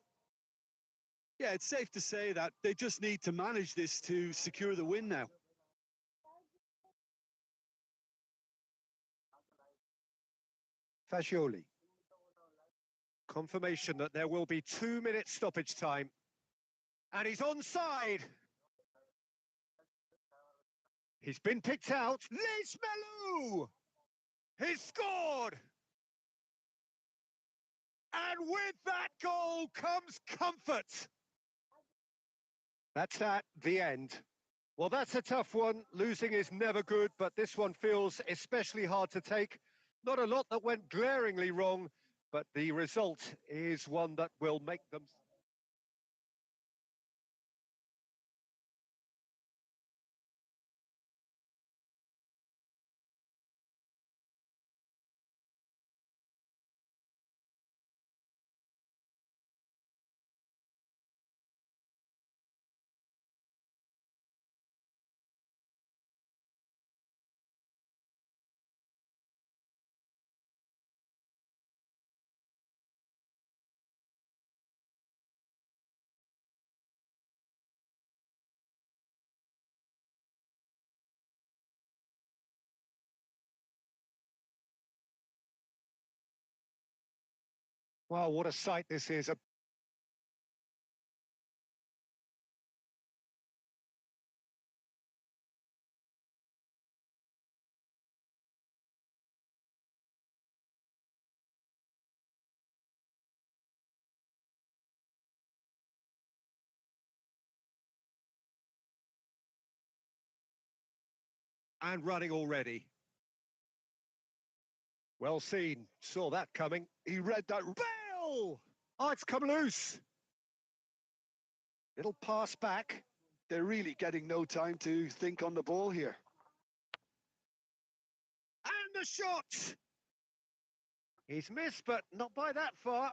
S3: Yeah, it's safe to say that they just need to manage this to secure the win now.
S2: Fagioli. Confirmation that there will be 2 minutes stoppage time. And he's onside. He's been picked out. Les Melou! He's scored! And with that goal comes comfort. That's at the end. Well, that's a tough one. Losing is never good, but this one feels especially hard to take. Not a lot that went glaringly wrong, but the result is one that will make them... Wow, what a sight this is. And running already. Well seen. Saw that coming.
S3: He read that.
S2: Bale! Oh, it's come loose. Little pass back.
S3: They're really getting no time to think on the ball here.
S2: And the shot! He's missed, but not by that far.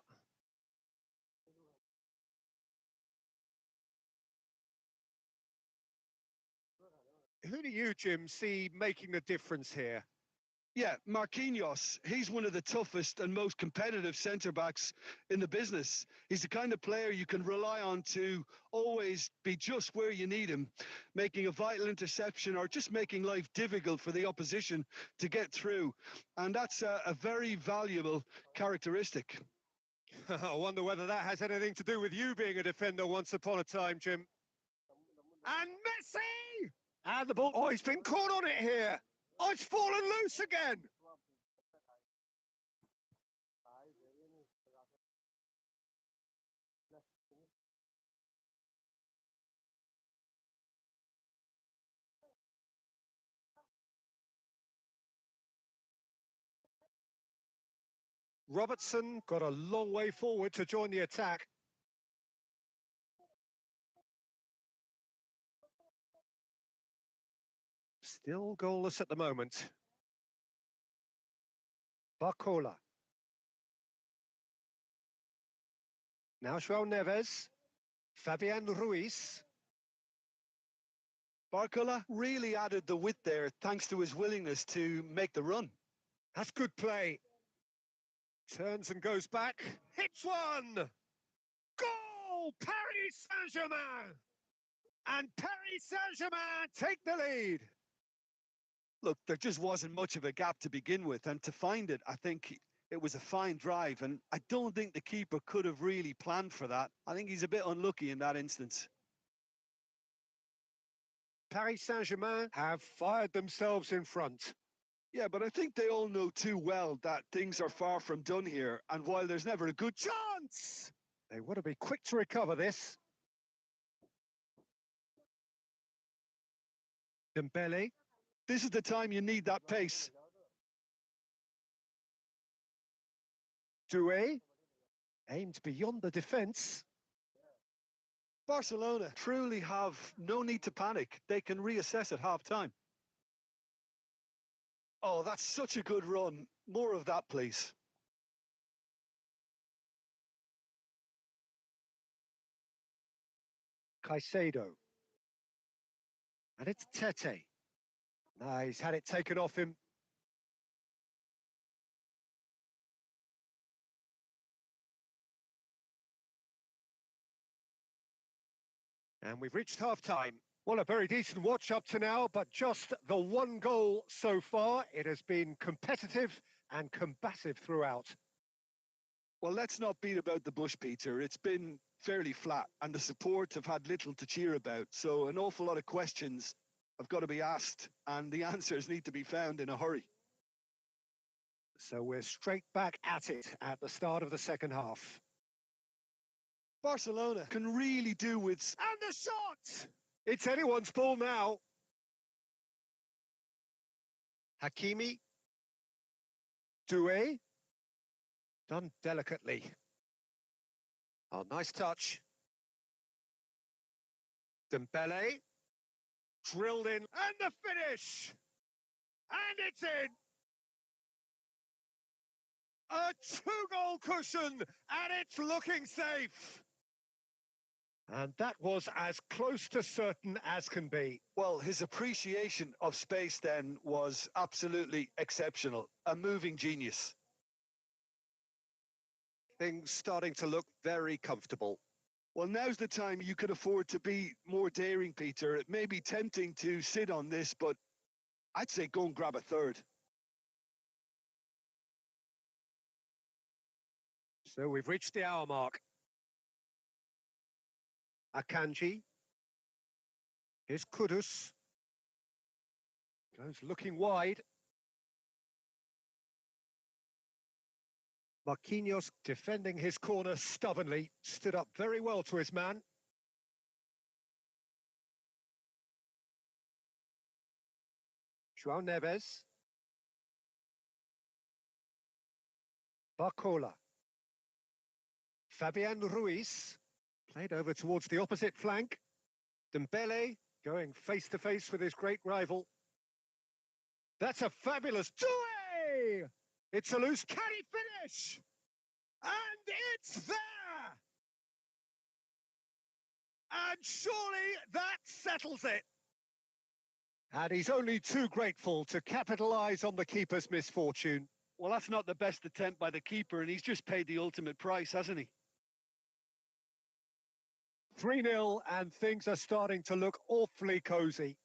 S2: Who do you, Jim, see making the difference here?
S3: Yeah, Marquinhos, he's one of the toughest and most competitive centre-backs in the business. He's the kind of player you can rely on to always be just where you need him, making a vital interception or just making life difficult for the opposition to get through. And that's a very valuable characteristic.
S2: I wonder whether that has anything to do with you being a defender once upon a time, Jim. And Messi! And the ball, oh, he's been caught on it here. Oh, it's fallen loose again. Robertson got a long way forward to join the attack. Still goalless at the moment. Barcola. Now João Neves. Fabian Ruiz.
S3: Barcola really added the width there thanks to his willingness to make the run.
S2: That's good play. Turns and goes back. Hits one! Goal! Paris Saint-Germain! And Paris Saint-Germain take the lead.
S3: Look, there just wasn't much of a gap to begin with, and to find it, I think it was a fine drive, and I don't think the keeper could have really planned for that. I think he's a bit unlucky in that instance.
S2: Paris Saint-Germain have fired themselves in front.
S3: Yeah, but I think they all know too well that things are far from done here, and while there's never a good
S2: Chance! They want to be quick to recover this. Dembele.
S3: This is the time you need that pace.
S2: Doué. Aimed beyond the defence.
S3: Barcelona truly have no need to panic. They can reassess at half-time. Oh, that's such a good run. More of that, please.
S2: Caicedo. And it's Tete. Now he's had it taken off him. And we've reached half-time. Well, a very decent watch up to now, but just the one goal so far. It has been competitive and combative throughout.
S3: Well, let's not beat about the bush, Peter. It's been fairly flat, and the support have had little to cheer about. So an awful lot of questions have got to be asked, and the answers need to be found in a hurry.
S2: So we're straight back at it at the start of the second half.
S3: Barcelona can really do with...
S2: And the shot! It's anyone's ball now. Hakimi. Doué. Done delicately. Oh, nice touch. Dembele. Drilled in. And the finish! And it's in! A two-goal cushion, and it's looking safe. And that was as close to certain as can be.
S3: Well, his appreciation of space then was absolutely exceptional. A moving genius.
S2: Things starting to look very comfortable.
S3: Well, now's the time you could afford to be more daring, Peter. It may be tempting to sit on this, but I'd say go and grab a third.
S2: So we've reached the hour mark. Akanji. Here's Kudus. Goes looking wide. Marquinhos defending his corner stubbornly. Stood up very well to his man. João Neves. Barcola. Fabian Ruiz. Played over towards the opposite flank. Dembele going face-to-face with his great rival. That's a fabulous Doué! It's a loose, can he finish? And it's there! And surely that settles it. And he's only too grateful to capitalise on the keeper's misfortune.
S3: Well, that's not the best attempt by the keeper, and he's just paid the ultimate price, hasn't he?
S2: 3-0, and things are starting to look awfully cosy.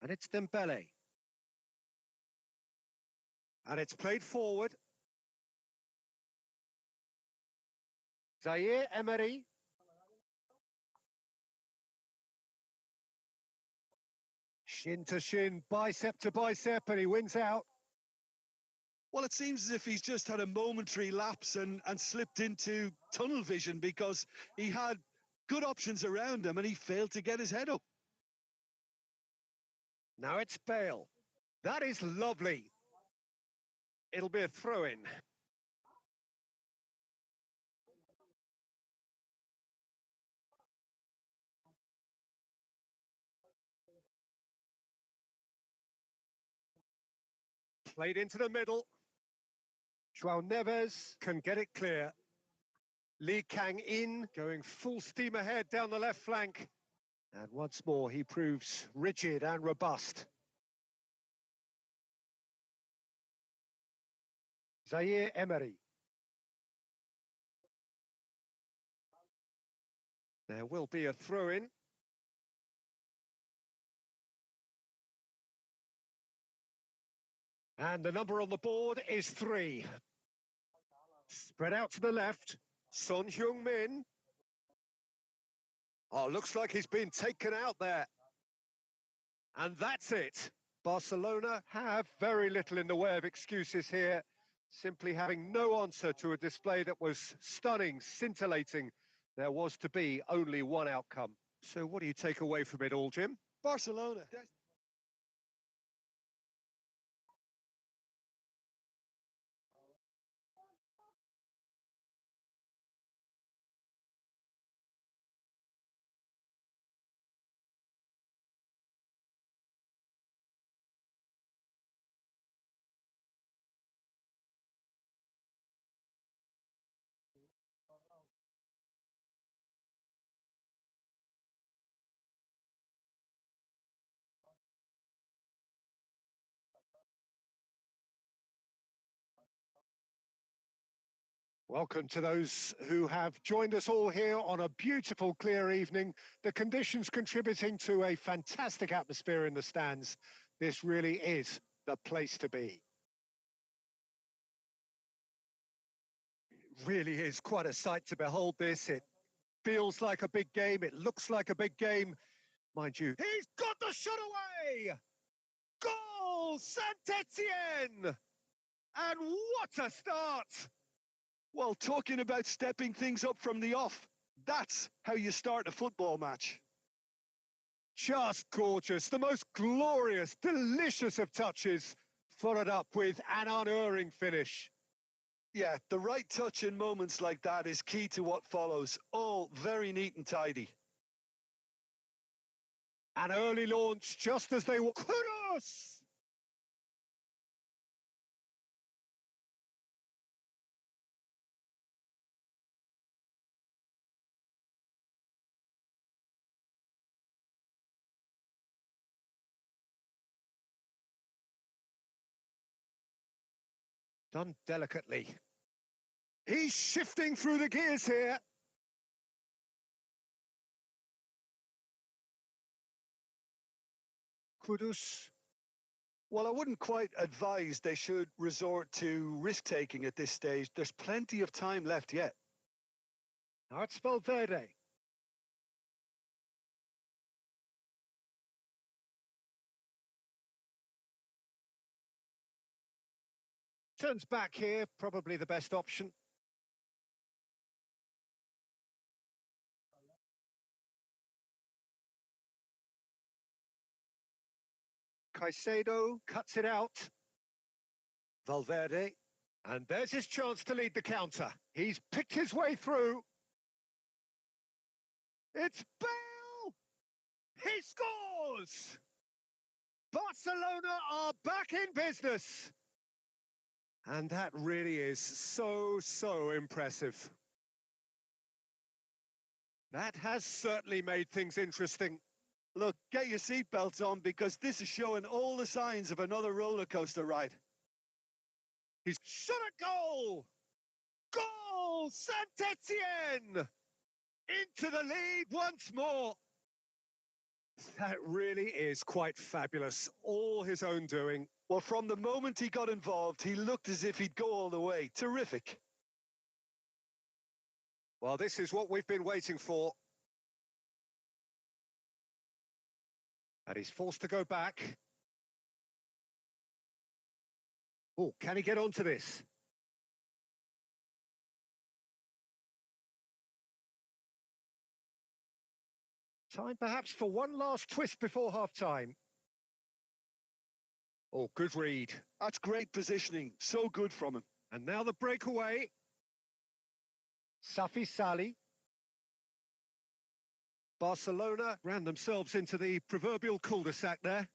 S2: And it's Dembele. And it's played forward. Zaire Emery. Shin to shin, bicep to bicep, and he wins out.
S3: Well, it seems as if he's just had a momentary lapse and slipped into tunnel vision, because he had good options around him and he failed to get his head up.
S2: Now it's Bale. That is lovely. It'll be a throw-in. Played into the middle. João Neves can get it clear. Lee Kang-in going full steam ahead down the left flank. And once more, he proves rigid and robust. Zaire Emery. There will be a throw-in. And the number on the board is 3. Spread out to the left. Son Heung-min. Oh, looks like he's been taken out there. And that's it. Barcelona have very little in the way of excuses here, simply having no answer to a display that was stunning, scintillating. There was to be only one outcome. So what do you take away from it all, Jim?
S3: Barcelona.
S2: Welcome to those who have joined us all here on a beautiful, clear evening. The conditions contributing to a fantastic atmosphere in the stands. This really is the place to be. It really is quite a sight to behold this. It feels like a big game. It looks like a big game. Mind you, he's got the shot away! Goal! Saint-Etienne! And what a start!
S3: Well, talking about stepping things up from the off, that's how you start a football match.
S2: Just gorgeous, the most glorious, delicious of touches, followed up with an unerring finish.
S3: Yeah, the right touch in moments like that is key to what follows. All very neat and tidy.
S2: An early launch just as they were. Kudos! Done delicately. He's shifting through the gears here. Kudus.
S3: Well, I wouldn't quite advise they should resort to risk-taking at this stage. There's plenty of time left yet.
S2: Now it's Valverde. Turns back here, probably the best option. Caicedo cuts it out. Valverde. And there's his chance to lead the counter. He's picked his way through. It's Bale! He scores! Barcelona are back in business. And that really is so impressive. That has certainly made things interesting.
S3: Look, get your seatbelts on because this is showing all the signs of another roller coaster ride.
S2: He's shot a goal! Goal! Saint-Etienne! Into the lead once more. That really is quite fabulous. All his own doing.
S3: Well, from the moment he got involved, he looked as if he'd go all the way. Terrific.
S2: Well, this is what we've been waiting for. And he's forced to go back. Oh, can he get onto this? Time perhaps for one last twist before half-time. Oh, good read.
S3: That's great positioning. So good from him.
S2: And now the breakaway. Safi Sali. Barcelona ran themselves into the proverbial cul-de-sac there.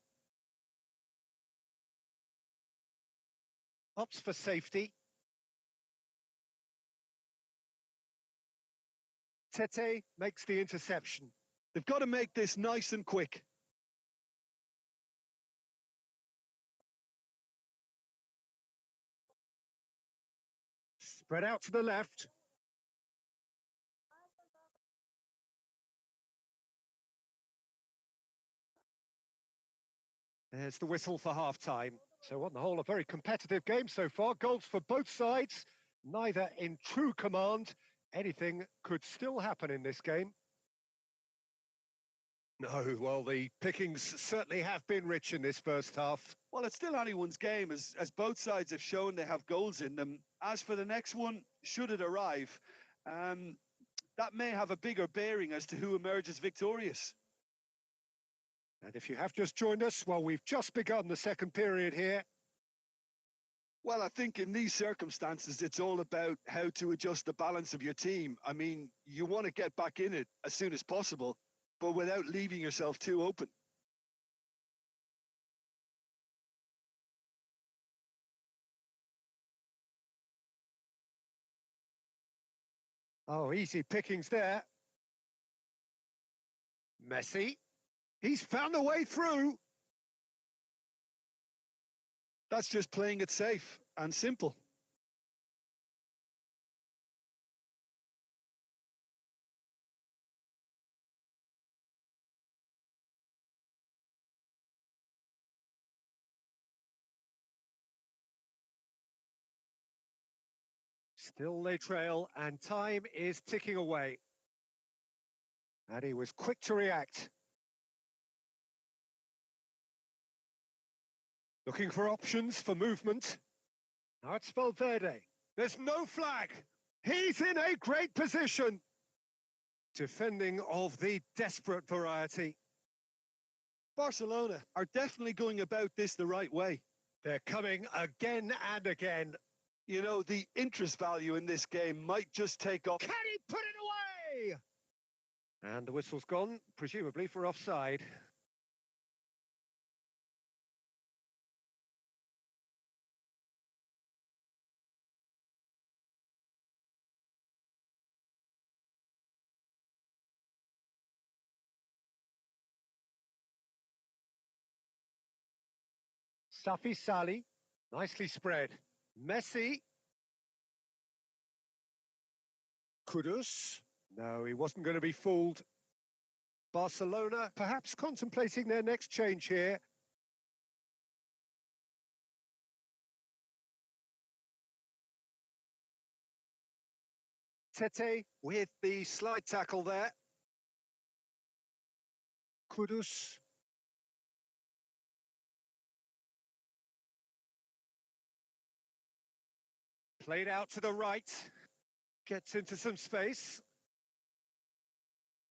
S2: Opts for safety. Tete makes the interception.
S3: They've got to make this nice and quick.
S2: Spread out to the left. There's the whistle for half-time. So on the whole, a very competitive game so far. Goals for both sides, neither in true command. Anything could still happen in this game. No, well, the pickings certainly have been rich in this first half.
S3: Well, it's still anyone's game, as both sides have shown they have goals in them. As for the next one, should it arrive, that may have a bigger bearing as to who emerges victorious.
S2: And if you have just joined us, well, we've just begun the second period here.
S3: Well, I think in these circumstances, it's all about how to adjust the balance of your team. I mean, you want to get back in it as soon as possible, but without leaving yourself too open.
S2: Oh, easy pickings there. Messi. He's found a way through.
S3: That's just playing it safe and simple.
S2: Still they trail, and time is ticking away. And he was quick to react. Looking for options for movement. Now it's Valverde. There's no flag. He's in a great position. Defending of the desperate variety.
S3: Barcelona are definitely going about this the right way.
S2: They're coming again and again.
S3: You know, the interest value in this game might just take off.
S2: Can he put it away? And the whistle's gone, presumably for offside. Safi Sali, nicely spread. Messi. Kudus. No, he wasn't going to be fooled. Barcelona perhaps contemplating their next change here. Tete with the slide tackle there. Kudus. Played out to the right. Gets into some space.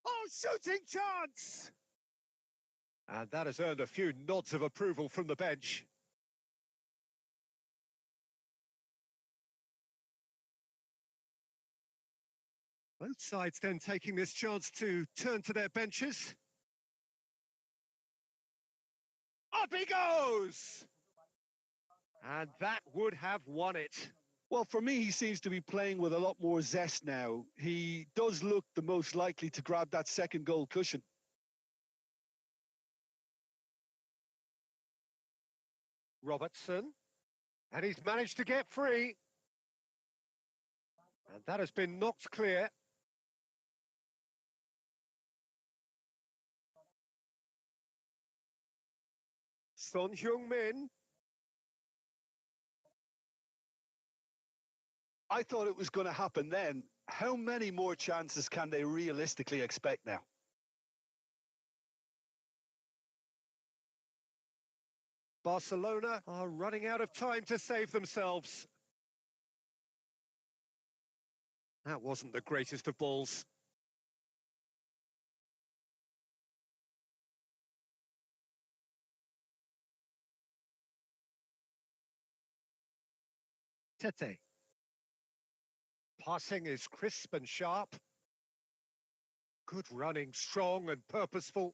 S2: Oh, shooting chance! And that has earned a few nods of approval from the bench. Both sides then taking this chance to turn to their benches. Up he goes! And that would have won it.
S3: Well, for me, he seems to be playing with a lot more zest now. He does look the most likely to grab that second goal cushion.
S2: Robertson. And he's managed to get free. And that has been knocked clear. Son Heung-min.
S3: I thought it was going to happen then. How many more chances can they realistically expect now?
S2: Barcelona are running out of time to save themselves. That wasn't the greatest of balls. Tete. Passing is crisp and sharp. Good running, strong and purposeful.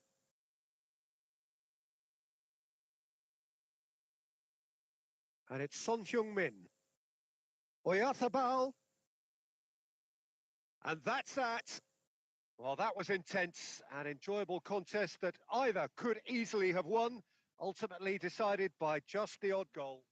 S2: And it's Son Heung-min. Oyarzabal. And that's that. Well, that was intense and enjoyable contest that either could easily have won, ultimately decided by just the odd goal.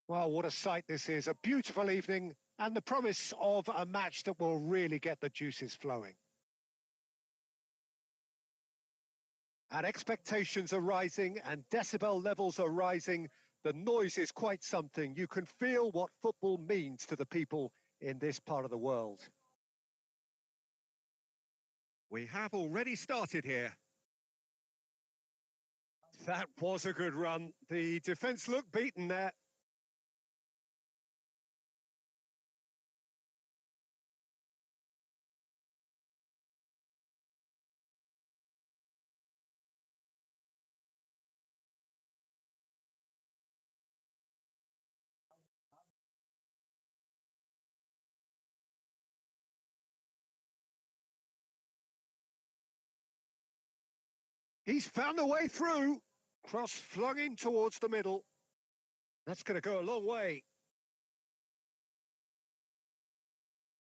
S2: Well, what a sight this is. A beautiful evening and the promise of a match that will really get the juices flowing. And expectations are rising and decibel levels are rising. The noise is quite something. You can feel what football means to the people in this part of the world. We have already started here. That was a good run. The defence looked beaten there. He's found a way through. Cross flung in towards the middle. That's going to go a long way.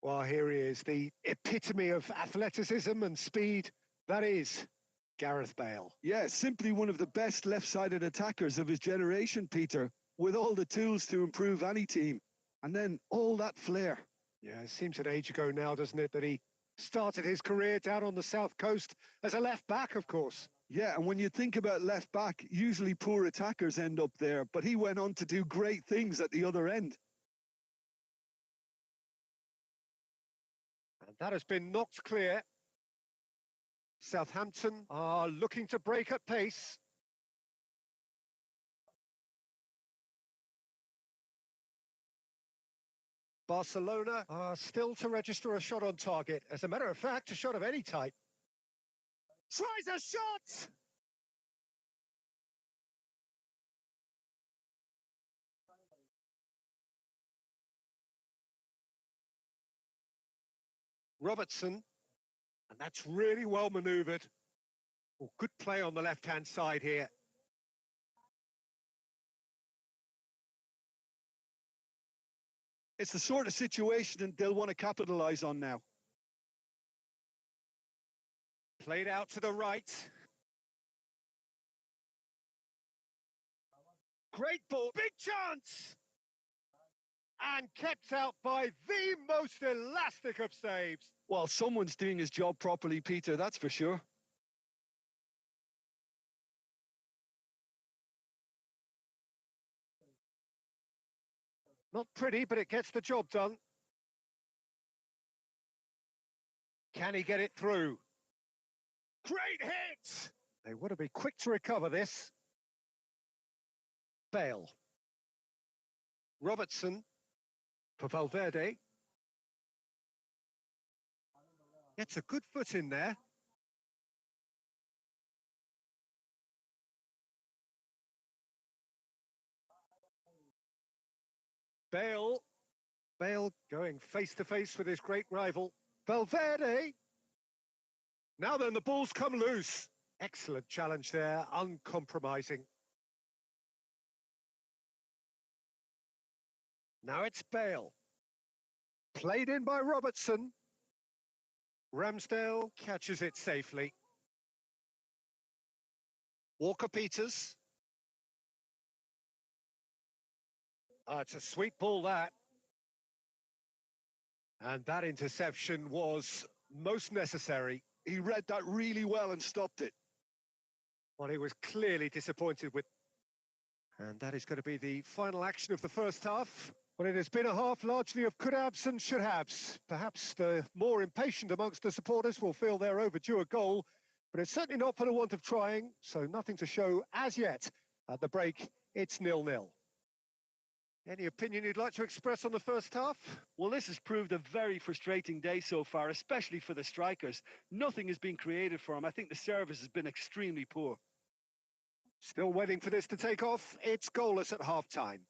S2: Well, here he is, the epitome of athleticism and speed. That is Gareth Bale.
S3: Yeah, simply one of the best left-sided attackers of his generation, Peter, with all the tools to improve any team. And then all that flair.
S2: Yeah, it seems an age ago now, doesn't it, that he started his career down on the south coast as a left-back, of course.
S3: Yeah, and when you think about left-back, usually poor attackers end up there, but he went on to do great things at the other end.
S2: And that has been knocked clear. Southampton are looking to break at pace. Barcelona are still to register a shot on target. As a matter of fact, a shot of any type. Tries a shot! Robertson, and that's really well manoeuvred. Oh, good play on the left-hand side here.
S3: It's the sort of situation that they'll want to capitalise on now.
S2: Played out to the right. Great ball, big chance! And kept out by the most elastic of saves.
S3: Well, someone's doing his job properly, Peter, that's for sure.
S2: Not pretty, but it gets the job done. Can he get it through? Great hit! They want to be quick to recover this. Bale. Robertson for Valverde. Gets a good foot in there. Bale. Bale going face-to-face with his great rival. Valverde. Now then, the ball's come loose. Excellent challenge there, uncompromising. Now it's Bale. Played in by Robertson. Ramsdale catches it safely. Walker-Peters. It's a sweet ball, that. And that interception was most necessary.
S3: He read that really well and stopped it.
S2: Well, he was clearly disappointed with... And that is going to be the final action of the first half. Well, it has been a half largely of could-haves and should-haves. Perhaps the more impatient amongst the supporters will feel they're overdue a goal, but it's certainly not for the want of trying, so nothing to show as yet. At the break, it's 0-0. Any opinion you'd like to express on the first half?
S3: Well, this has proved a very frustrating day so far, especially for the strikers. Nothing has been created for them. I think the service has been extremely poor.
S2: Still waiting for this to take off. It's goalless at half-time.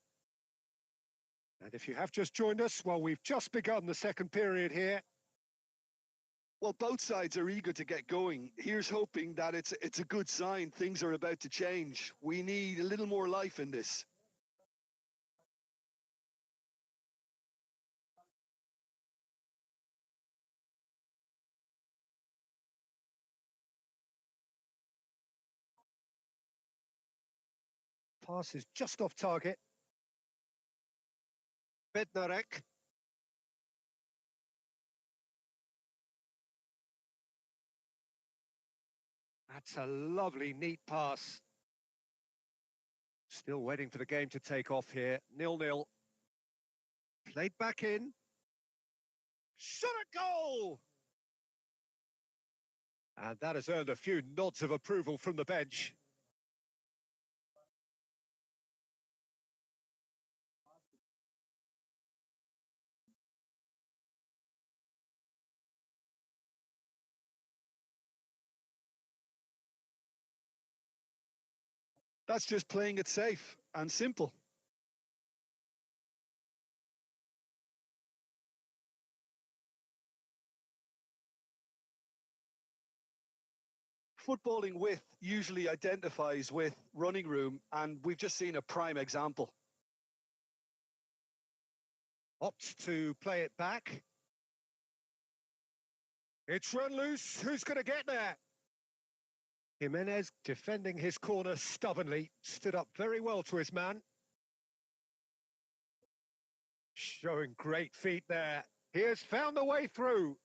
S2: And if you have just joined us, well, we've just begun the second period here.
S3: Well, both sides are eager to get going. Here's hoping that it's a good sign. Things are about to change. We need a little more life in this.
S2: Pass is just off target. Bednarek. That's a lovely, neat pass. Still waiting for the game to take off here. 0-0. Played back in. Shot a goal! And that has earned a few nods of approval from the bench.
S3: That's just playing it safe and simple. Footballing width usually identifies with running room, and we've just seen a prime example.
S2: Opts to play it back. It's run loose. Who's going to get there? Jimenez, defending his corner stubbornly, stood up very well to his man. Showing great feet there. He has found the way through.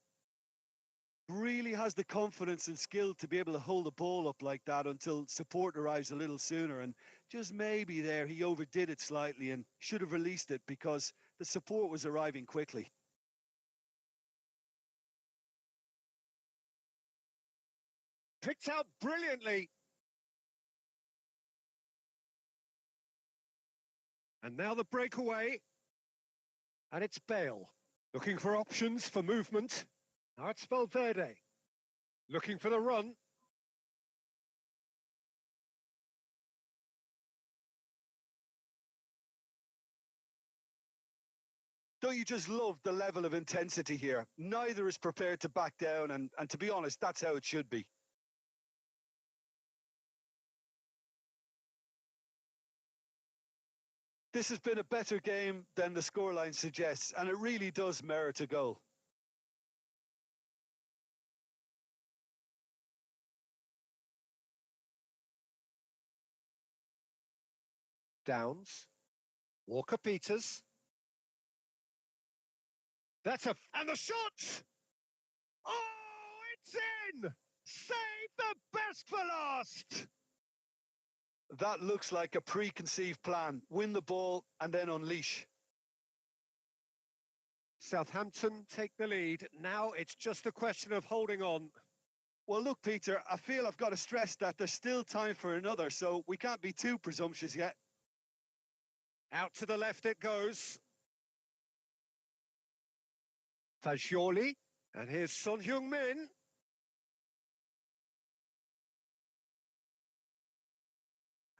S3: Really has the confidence and skill to be able to hold the ball up like that until support arrives a little sooner. And just maybe there he overdid it slightly and should have released it because the support was arriving quickly.
S2: Picked out brilliantly. And now the breakaway. And it's Bale. Looking for options for movement. Now it's Valverde. Looking for the run.
S3: Don't you just love the level of intensity here? Neither is prepared to back down, and to be honest, that's how it should be. This has been a better game than the scoreline suggests, and it really does merit a goal.
S2: Downs. Walker-Peters. And the shot! Oh, it's in! Save the best for last!
S3: That looks like a preconceived plan. Win the ball and then unleash.
S2: Southampton take the lead. Now it's just a question of holding on.
S3: Well, look, Peter, I feel I've got to stress that there's still time for another, so we can't be too presumptuous yet.
S2: Out to the left it goes. Fagioli. And here's Son Heung-min.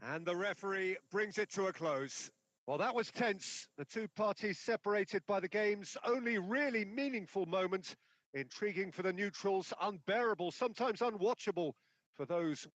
S2: And the referee brings it to a close. Well, that was tense. The two parties separated by the game's only really meaningful moment. Intriguing for the neutrals, unbearable, sometimes unwatchable for those